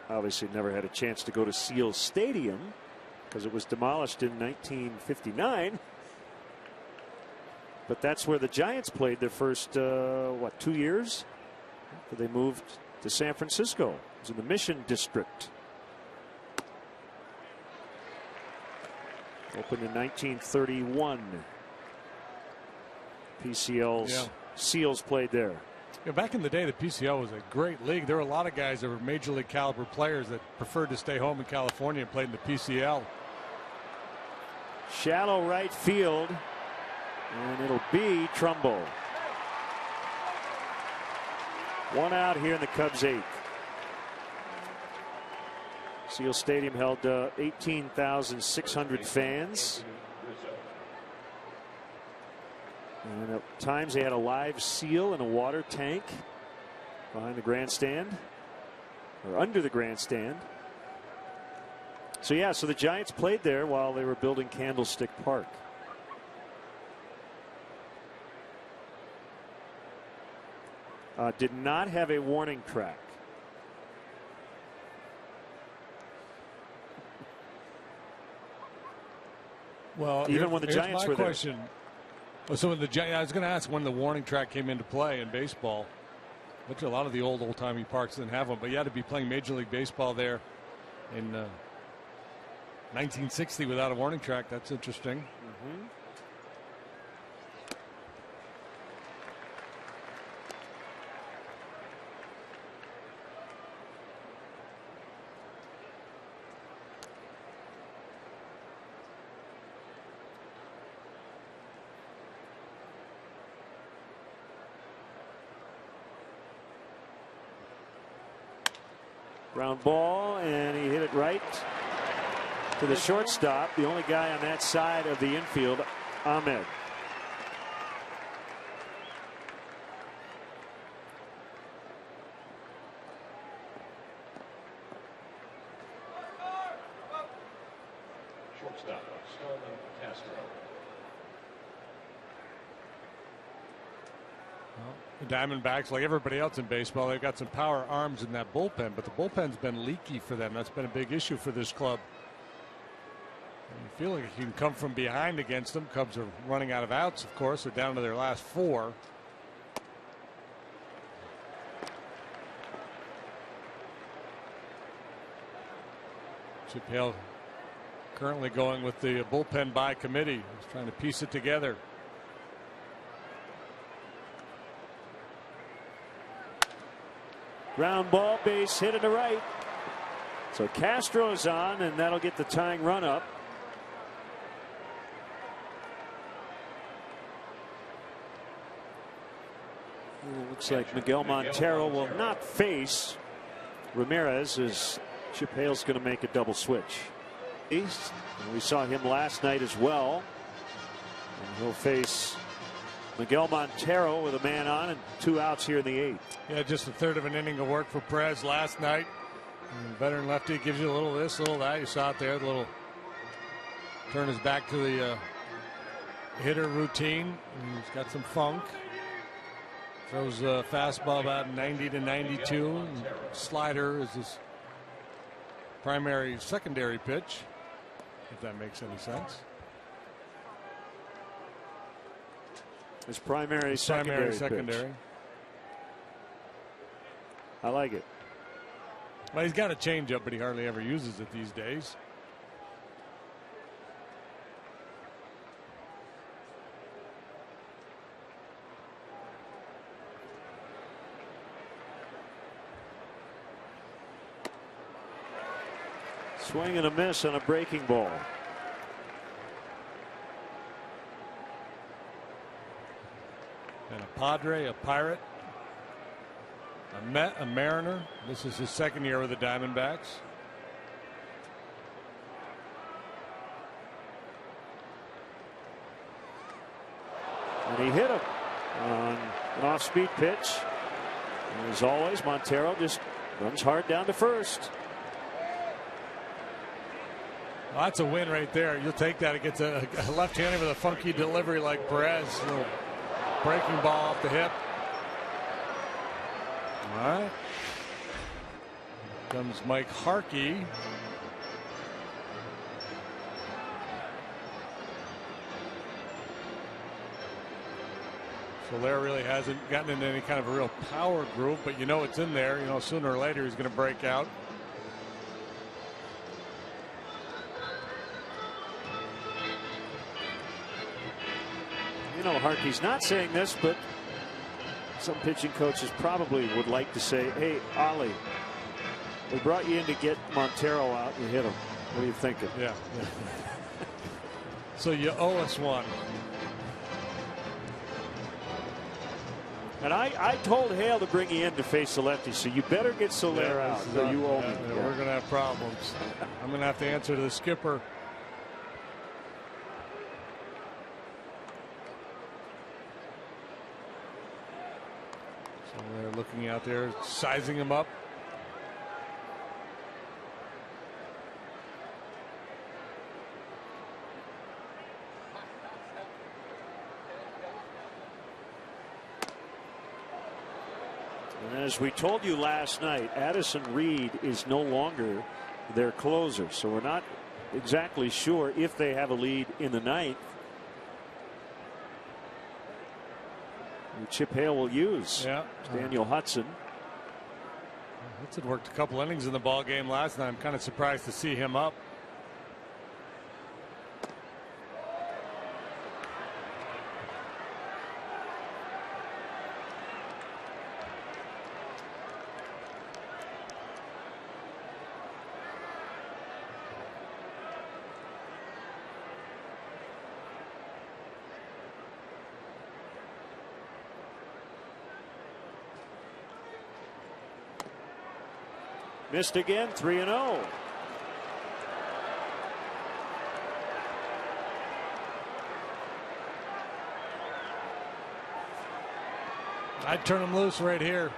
Obviously never had a chance to go to Seals Stadium because it was demolished in 1959. But that's where the Giants played their first 2 years. They moved to San Francisco. It was in the Mission District. Opened in 1931. PCL's Seals played there. Yeah, back in the day, the PCL was a great league. There were a lot of guys that were major league caliber players that preferred to stay home in California and played in the PCL. Shallow right field, and it'll be Trumbo. 1 out here in the Cubs' 8th. Seal Stadium held 18,600 fans. And at times they had a live seal in a water tank behind the grandstand or under the grandstand. So yeah, so the Giants played there while they were building Candlestick Park. Did not have a warning track. Well, even when the Giants were there. So when I was going to ask when the warning track came into play in baseball. Look at a lot of the old-timey parks didn't have one, but you had to be playing Major League Baseball there in 1960 without a warning track. That's interesting. Mm-hmm. Ground ball, and he hit it right to the shortstop, the only guy on that side of the infield, Ahmed. Shortstop, Castro. The Diamondbacks, like everybody else in baseball, they've got some power arms in that bullpen, but the bullpen's been leaky for them. That's been a big issue for this club. And you feel like you can come from behind against them. Cubs are running out of outs, of course. They're down to their last 4. Chip Hale currently going with the bullpen by committee. He's trying to piece it together. Ground ball, base hit to right. So Castro's on, and that'll get the tying run up. And it looks like Miguel Montero will not face Ramirez as Chip Hale's going to make a double switch. We saw him last night as well. And he'll face Miguel Montero with a man on and 2 outs here in the 8th. Yeah, just a third of an inning of work for Perez last night. And veteran lefty gives you a little this, a little that. You saw it there, the little turn his back to the hitter routine. And he's got some funk. Throws a fastball about 90 to 92. And slider is his secondary pitch, if that makes any sense. His primary secondary. Pitch. I like it. Well, he's got a changeup, but he hardly ever uses it these days. Swing and a miss on a breaking ball. And a Padre, a Pirate, a Met, a Mariner. This is his second year with the Diamondbacks. And he hit him on an off-speed pitch. And as always, Montero just runs hard down to first. Well, that's a win right there. You'll take that against a left-hander with a funky delivery like Perez. A little breaking ball off the hip. All right. Here comes Mike Harkey. Soler really hasn't gotten into any kind of a real power group, but you know it's in there. You know, sooner or later he's going to break out. You know, Harkey's not saying this, but some pitching coaches probably would like to say, hey, Ollie, we brought you in to get Montero out and hit him. What are you thinking? Yeah. So you owe us one. And I told Hale to bring you in to face the lefty, so you better get Soler out. So you owe me. We're going to have problems. I'm going to have to answer to the skipper. So they're looking out there, sizing him up. As we told you last night, Addison Reed is no longer their closer, so we're not exactly sure if they have a lead in the 9th. And Chip Hale will use Daniel Hudson. Hudson worked a couple innings in the ball game last night. I'm kind of surprised to see him up. Missed again, 3-0. I'd turn him loose right here.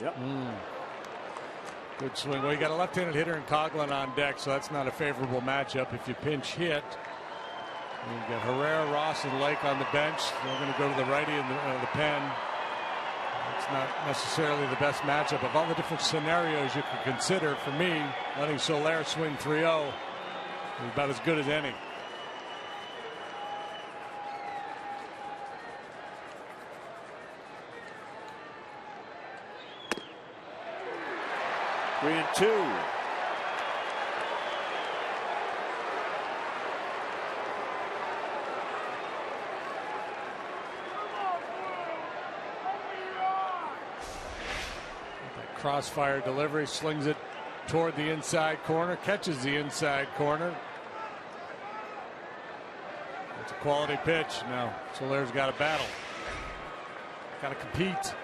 Yep. Good swing. Well, you got a left-handed hitter in Coughlin on deck, so that's not a favorable matchup if you pinch hit. You've got Herrera, Ross, and Lake on the bench. They're going to go to the righty in the pen. It's not necessarily the best matchup. Of all the different scenarios you could consider, for me, letting Soler swing 3-0 is about as good as any. Three and two. Crossfire delivery, slings it toward the inside corner, catches the inside corner. It's a quality pitch. Now Soler's got a battle. Got to compete.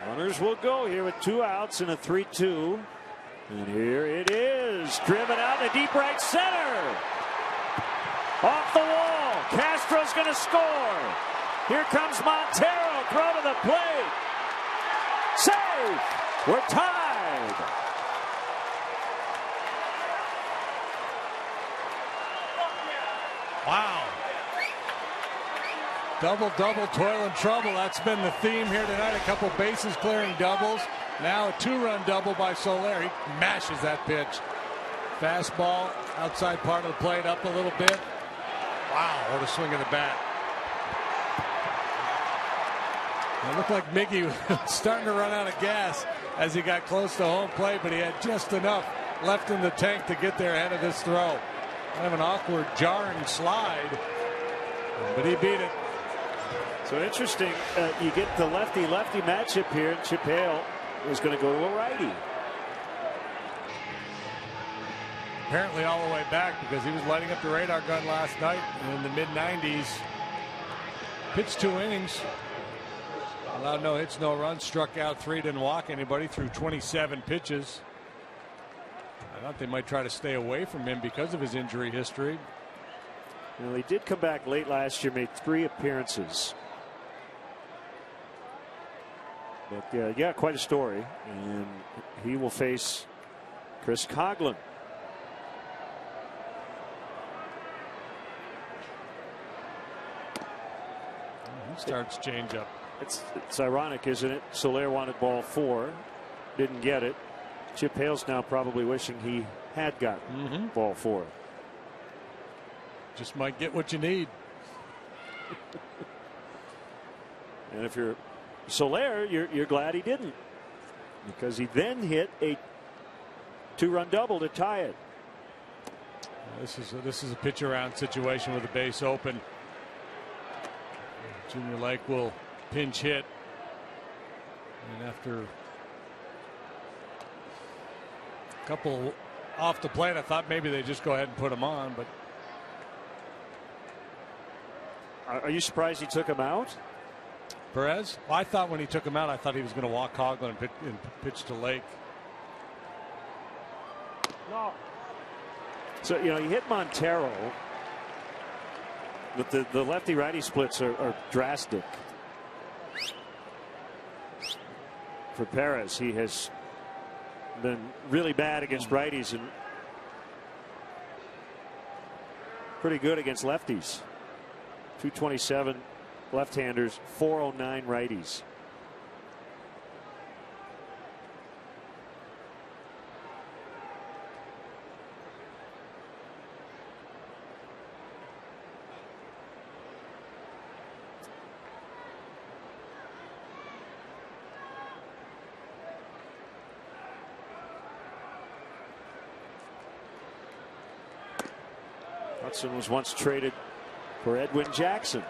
Runners will go here with 2 outs and a 3-2. And here it is. Driven out to deep right center. Off the wall. Castro's going to score. Here comes Montero. Throw to the plate. Safe. We're tied. Wow. Double, toil and trouble. That's been the theme here tonight. A couple bases clearing doubles. Now a 2-run double by Soler. He mashes that pitch. Fastball, outside part of the plate, up a little bit. Wow, what a swing of the bat. It looked like Miggy was starting to run out of gas as he got close to home plate, but he had just enough left in the tank to get there ahead of this throw. Kind of an awkward, jarring slide, but he beat it. So interesting, you get the lefty-lefty matchup here. Chip Hale is going to go to a righty. Apparently all the way back, because he was lighting up the radar gun last night in the mid-90s. Pitched 2 innings. Allowed no hits, no runs. Struck out 3, didn't walk anybody through 27 pitches. I thought they might try to stay away from him because of his injury history. Well, he did come back late last year, made 3 appearances. But yeah, quite a story. And he will face Chris Coghlan. He starts changeup. It's ironic, isn't it? Soler wanted ball 4, didn't get it. Chip Hale's now probably wishing he had gotten ball 4. Just might get what you need. And if you're Soler, you're glad he didn't, because he then hit a 2-run double to tie it. This is a pitch around situation with the base open. Junior Lake will pinch hit, and after a couple off the plate, I thought maybe they just go ahead and put him on. But are you surprised he took him out? Perez? Well, I thought when he took him out, I thought he was going to walk Coghlan and pitch to Lake. No. So, you hit Montero, but the lefty-righty splits are drastic. For Perez, he has been really bad against righties and pretty good against lefties. 227 left-handers, 409 righties. Hudson was once traded for Edwin Jackson.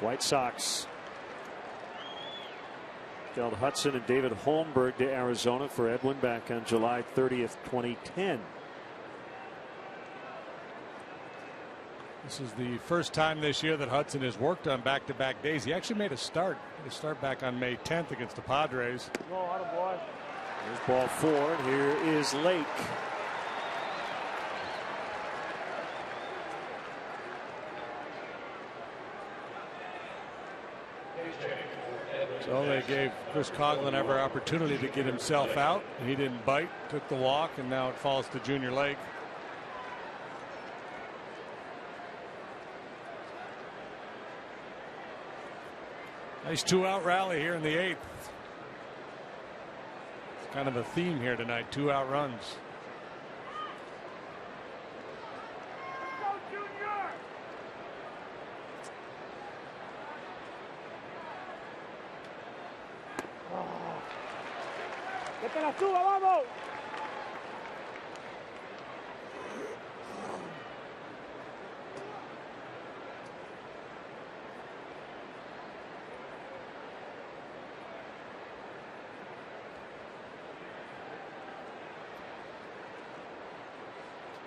White Sox dealt Hudson and David Holmberg to Arizona for Edwin back on July 30th, 2010. This is the first time this year that Hudson has worked on back-to-back days. He actually made a start back on May 10th against the Padres. Here's ball 4, and here is Lake. So they gave Chris Coghlan every opportunity to get himself out. He didn't bite, took the walk, and now it falls to Junior Lake. Nice 2-out rally here in the 8th. It's kind of a theme here tonight, 2-out runs. ¡Vamos!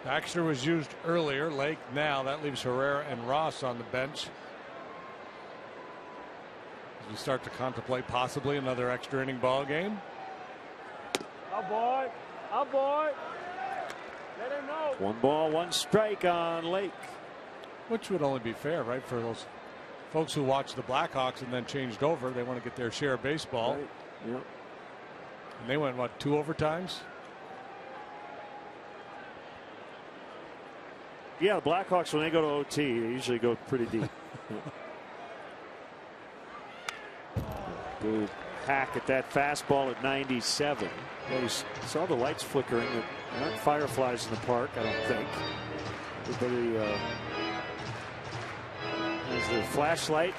Baxter was used earlier. Lake now. That leaves Herrera and Ross on the bench. As we start to contemplate possibly another extra inning ball game. Oh boy. Oh boy. Let him know. 1 ball, 1 strike on Lake. Which would only be fair, right, for those folks who watched the Blackhawks and then changed over. They want to get their share of baseball. Right. Yep. And they went, what, 2 overtimes? Yeah, the Blackhawks, when they go to OT, they usually go pretty deep. Good hack at that fastball at 97. Yeah, you saw the lights flickering. There aren't fireflies in the park, I don't think. Everybody has their flashlight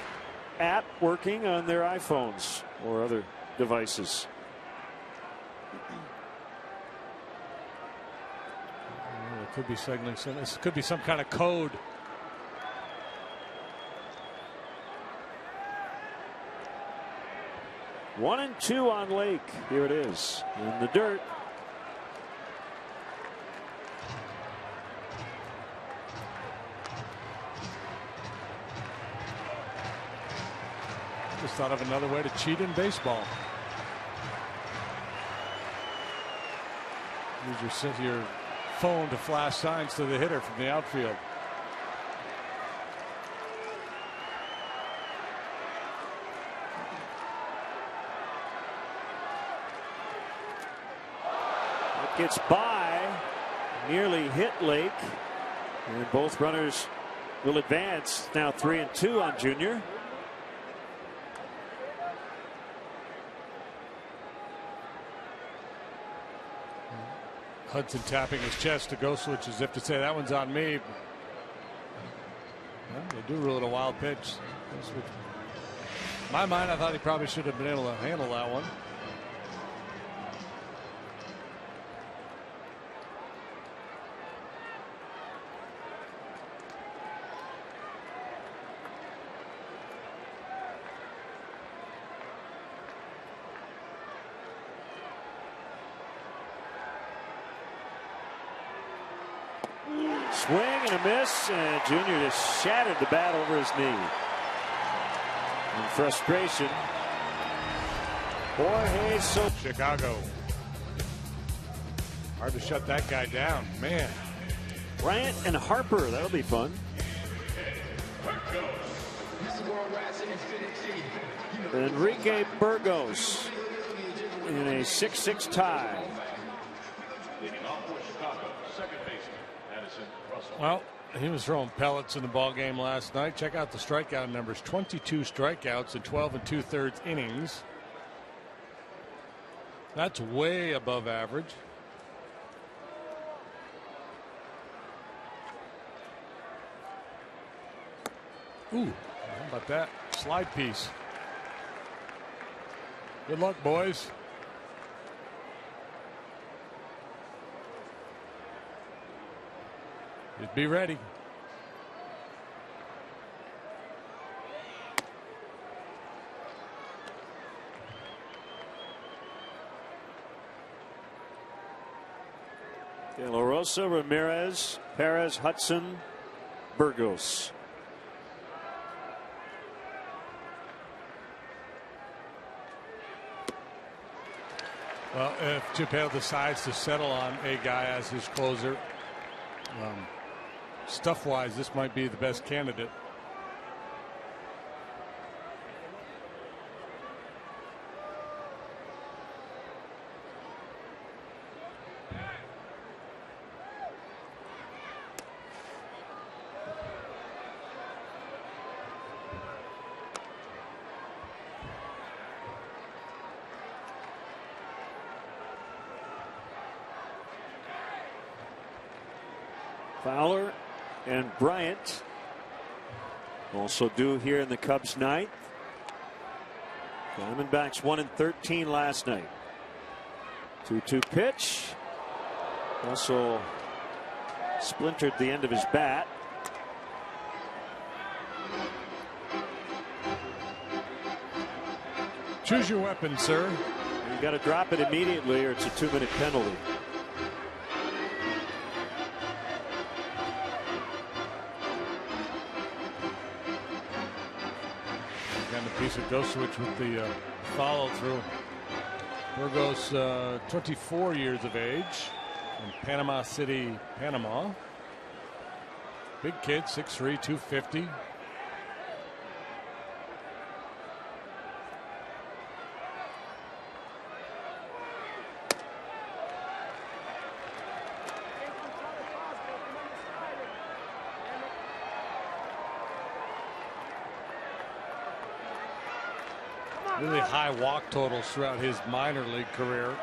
app working on their iPhones or other devices. Could be signaling. This could be some kind of code. One and 2 on Lake. Here it is in the dirt. Just thought of another way to cheat in baseball. Use your phone to flash signs to the hitter from the outfield. It gets by, nearly hit Lake, and both runners will advance. Now 3 and 2 on Junior. Hudson tapping his chest to go switch as if to say that one's on me. Well, they do rule it a wild pitch. In my mind, I thought he probably should have been able to handle that one. Swing and a miss, and Junior just shattered the bat over his knee. In frustration, Jorge Soto. Chicago. Hard to shut that guy down, man. Bryant and Harper, that'll be fun. Enrique Burgos in a 6-6 tie. Well, he was throwing pellets in the ball game last night. Check out the strikeout numbers. 22 strikeouts in 12 2/3 innings. That's way above average. Ooh, how about that slide piece? Good luck, boys. Just be ready. De La Rosa, Ramirez, Perez, Hudson, Burgos. Well, if Chip Hale decides to settle on a guy as his closer, stuff-wise, this might be the best candidate. Fowler and Bryant also due here in the Cubs ninth. Diamondbacks 1-13 last night. 2-2 pitch. Also splintered the end of his bat. Choose your weapon, sir. You got to drop it immediately or it's a 2-minute penalty. on the piece of Goswitch with the follow through. Burgos, 24 years of age, in Panama City, Panama. Big kid, 6'3", 250. Really high walk totals throughout his minor league career.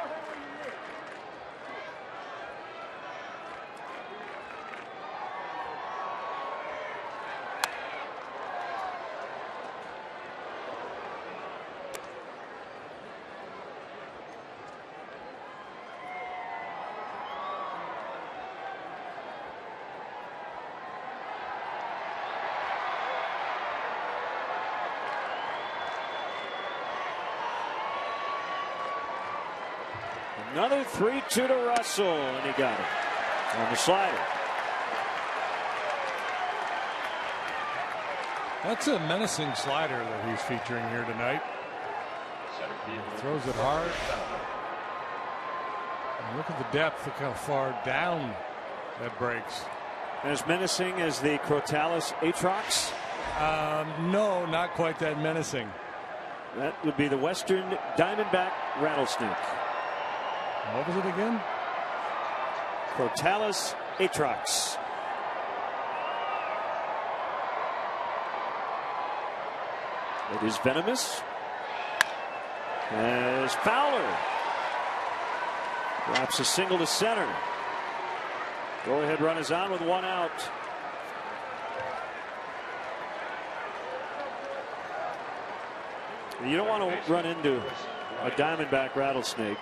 Another 3-2 to Russell, and he got it on the slider. That's a menacing slider that he's featuring here tonight. He throws it hard. And look at the depth. Look how far down that breaks. As menacing as the Crotalis Atrox? No, not quite that menacing. That would be the Western Diamondback Rattlesnake. What was it again? Crotalis Atrox. It is venomous. As Fowler drops a single to center. Go ahead run is on with one out. You don't want to run into a Diamondback Rattlesnake.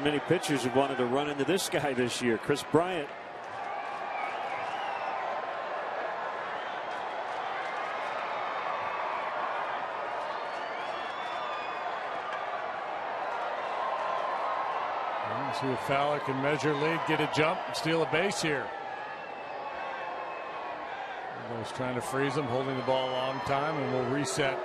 Many pitchers have wanted to run into this guy this year. Chris Bryant. Let's see if Fowler can measure lead, get a jump, and steal a base here. He's trying to freeze him, holding the ball a long time, and we'll reset.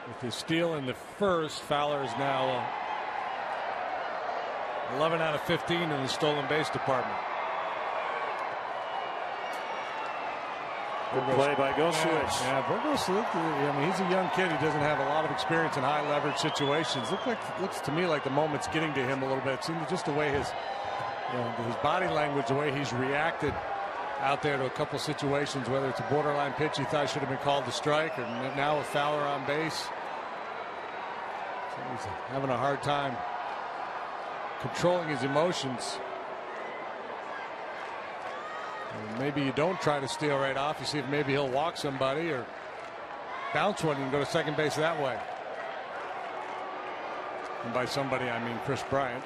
With his steal in the first, Fowler is now 11 out of 15 in the stolen base department. Good play by Goswitch. Yeah, Burgos, I mean, he's a young kid. He doesn't have a lot of experience in high leverage situations. Looks to me like the moment's getting to him a little bit. It seems just the way his body language, the way he's reacted out there to a couple situations, whether it's a borderline pitch he thought should have been called a strike, or now with Fowler on base. So he's having a hard time controlling his emotions. And maybe you don't try to steal right off. You see if maybe he'll walk somebody or bounce one and go to second base that way. And by somebody, I mean Chris Bryant.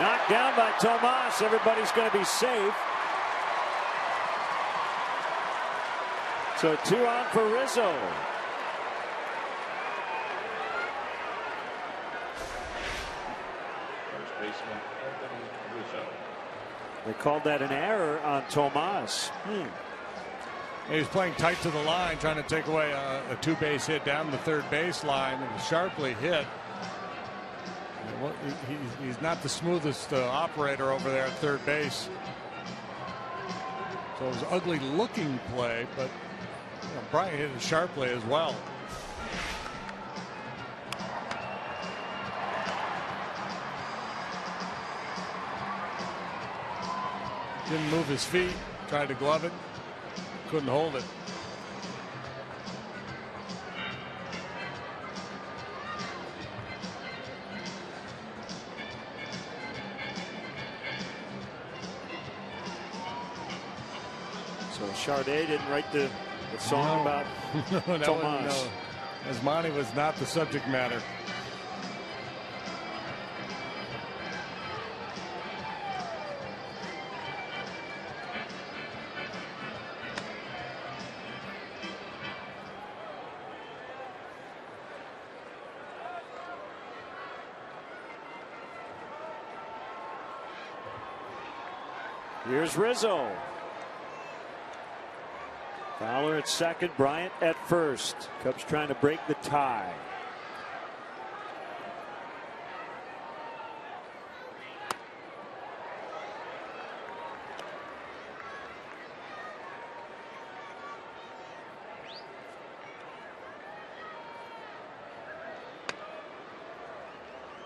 Knocked down by Tomas. Everybody's going to be safe. So 2 on for Rizzo. First baseman Anthony Rizzo. They called that an error on Tomas. He was playing tight to the line, trying to take away a 2-base hit down the third base line. It was sharply hit. He's not the smoothest operator over there at third base. So it was an ugly looking play, but Bryant hit it sharply as well. Didn't move his feet. Tried to glove it. Couldn't hold it. So Chardet didn't write the song about Tomas. Asmani was not the subject matter. Here's Rizzo. Fowler at second, Bryant at first. Cubs trying to break the tie.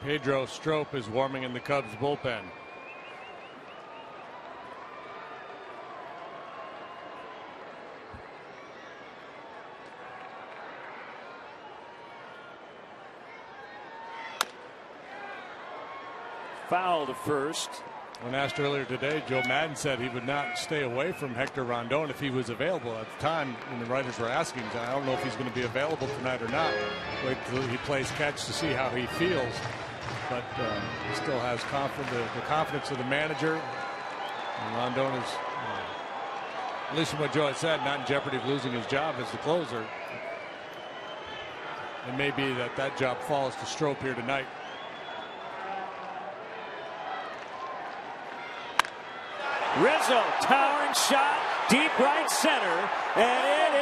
Pedro Strop is warming in the Cubs bullpen. Foul to first. When asked earlier today, Joe Madden said he would not stay away from Hector Rondon if he was available. At the time when the writers were asking, I don't know if he's going to be available tonight or not. Wait till he plays catch to see how he feels. But he still has the confidence of the manager. And Rondon is, at least from what Joe had said, not in jeopardy of losing his job as the closer. It may be that job falls to Strop here tonight. Rizzo, towering shot, deep right center, and it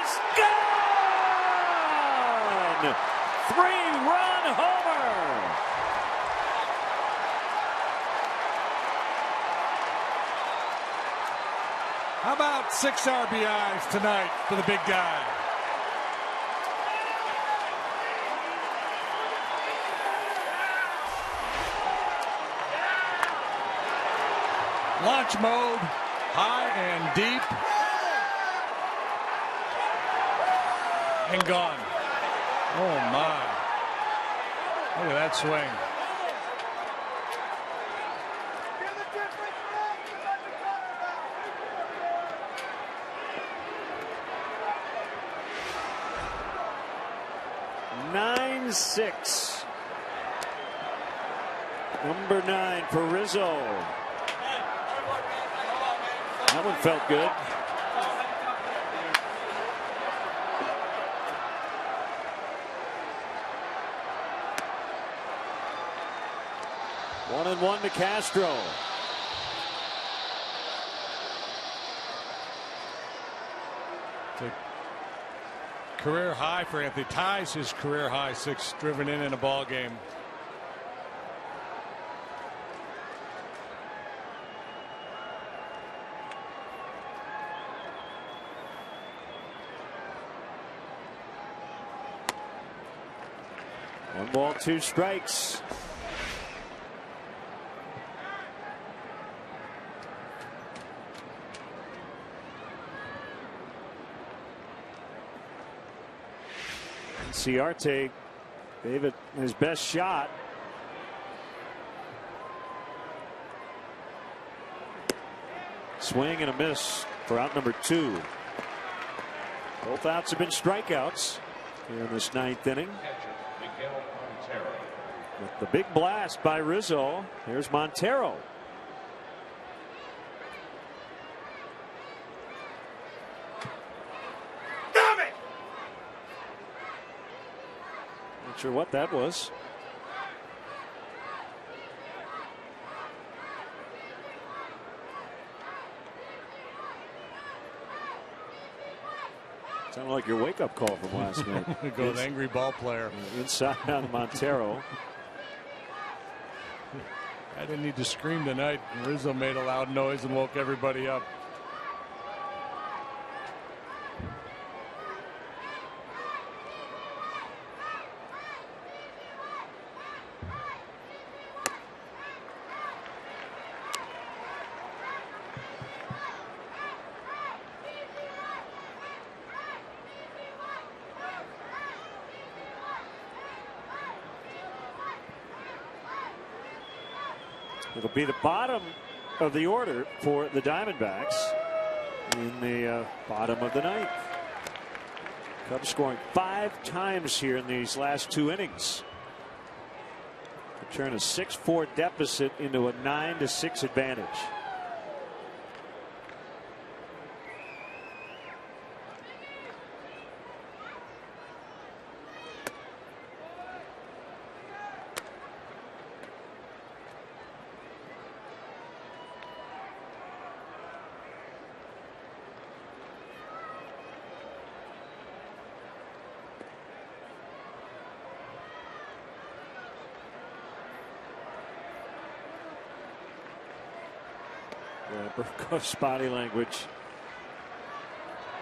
is gone! 3-run homer! How about 6 RBIs tonight for the big guy? Launch mode, high and deep, and gone. Oh my! Look at that swing. (9-6). Number 9 for Rizzo. That one felt good. One and one to Castro. It's a career high for Anthony. Ties his career high 6 driven in a ball game. One ball, 2 strikes. Ciarte gave it his best shot. Swing and a miss for out number 2. Both outs have been strikeouts here in this 9th inning. With the big blast by Rizzo, here's Montero. Damn it! Not sure what that was. Sounded like your wake-up call from last night. Go with angry ball player. Inside on Montero. I didn't need to scream tonight. Rizzo made a loud noise and woke everybody up. It'll be the bottom of the order for the Diamondbacks in the bottom of the ninth. Cubs scoring 5 times here in these last 2 innings. To turn a 6-4 deficit into a 9-6 advantage. Burko's body language.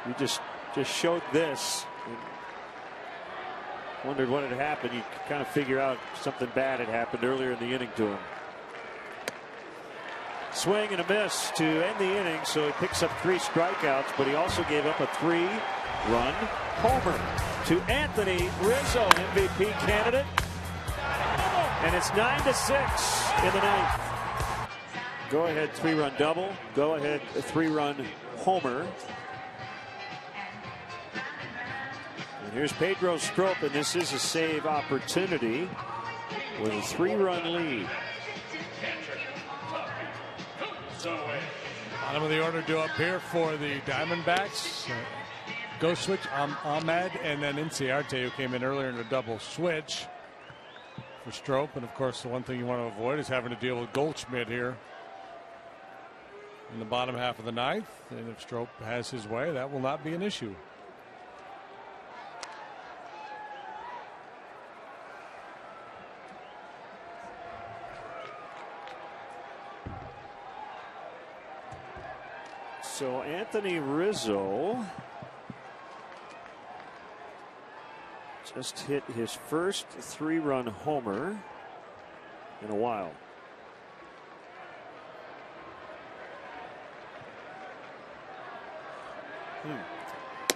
You just showed this. Wondered what had happened. You could kind of figure out something bad had happened earlier in the inning to him. Swing and a miss to end the inning, so he picks up 3 strikeouts, but he also gave up a 3-run homer to Anthony Rizzo, MVP candidate. And it's 9-6 in the ninth. Go ahead 3-run double. Go ahead 3-run homer. And here's Pedro Strop, and this is a save opportunity with a 3-run lead. Bottom of the order due up here for the Diamondbacks. Go switch Ahmed and then Inciarte, who came in earlier in a double switch for Strop. And of course, the one thing you want to avoid is having to deal with Goldschmidt here in the bottom half of the ninth. And if Strop has his way, that will not be an issue. So Anthony Rizzo just hit his first 3-run homer in a while.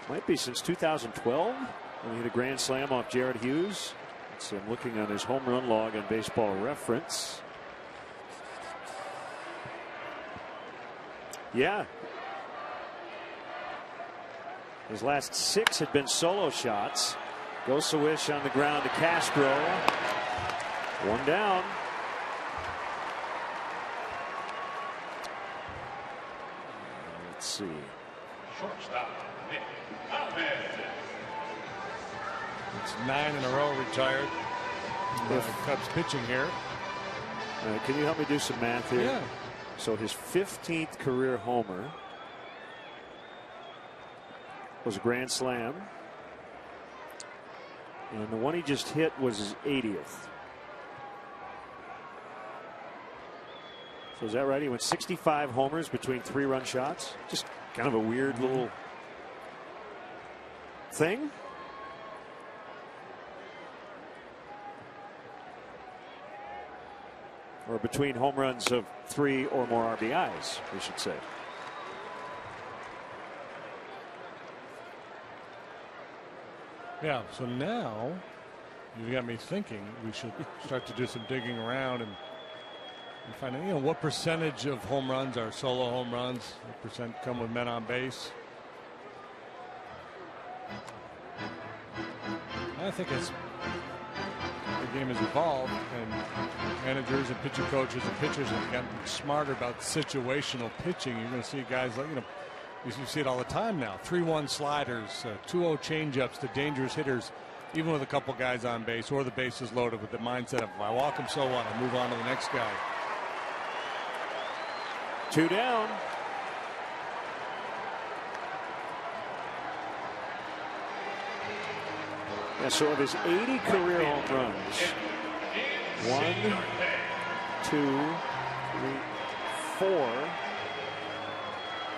Might be since 2012 when he hit a grand slam off Jared Hughes. So I'm looking on his home run log on Baseball Reference. Yeah. His last 6 had been solo shots. Goes a wish on the ground to Castro. 1 down. Let's see. Shortstop, Nick Ahmed. It's 9 in a row retired. Cubs pitching here. Can you help me do some math here? Yeah. So his 15th career homer was a grand slam, and the one he just hit was his 80th. So is that right? He went 65 homers between 3-run shots. Just kind of a weird little thing. Or between home runs of 3 or more RBIs, we should say. Yeah, so now you've got me thinking we should start to do some digging around and find out, what percentage of home runs are solo home runs, what percent come with men on base. I think as the game has evolved and managers and pitching coaches and pitchers have gotten smarter about situational pitching, you're going to see guys like, you see it all the time now. 3-1 sliders, 2-0 changeups to dangerous hitters, even with a couple guys on base or the bases loaded, with the mindset of, if I walk him, so what? I'll move on to the next guy. 2 down. Yeah, so of his 80 career home runs, 1, 2, 3, 4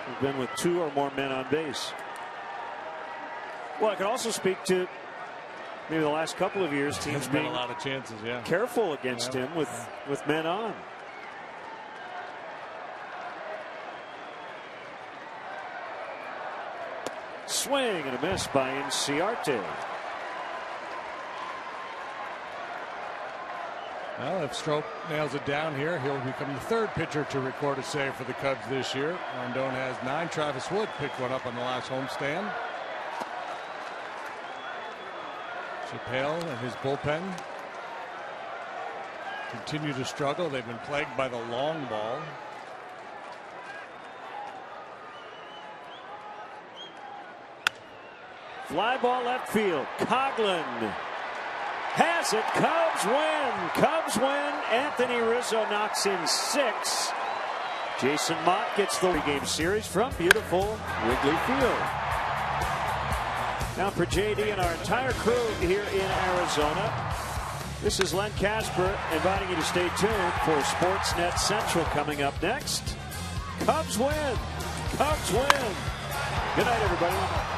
have been with 2 or more men on base. Well, I can also speak to maybe the last couple of years teams being a lot of chances, yeah, careful against him with men on. Swing and a miss by Inciarte. Well, if Strop nails it down here, he'll become the third pitcher to record a save for the Cubs this year. Rondon has 9. Travis Wood picked one up on the last homestand. Chappelle and his bullpen continue to struggle. They've been plagued by the long ball. Fly ball left field. Coghlan has it. Cubs win. Cubs win. Anthony Rizzo knocks in 6. Jason Mott gets the game series from beautiful Wrigley Field. Now for JD and our entire crew here in Arizona, this is Len Casper inviting you to stay tuned for Sportsnet Central coming up next. Cubs win. Cubs win. Good night, everybody.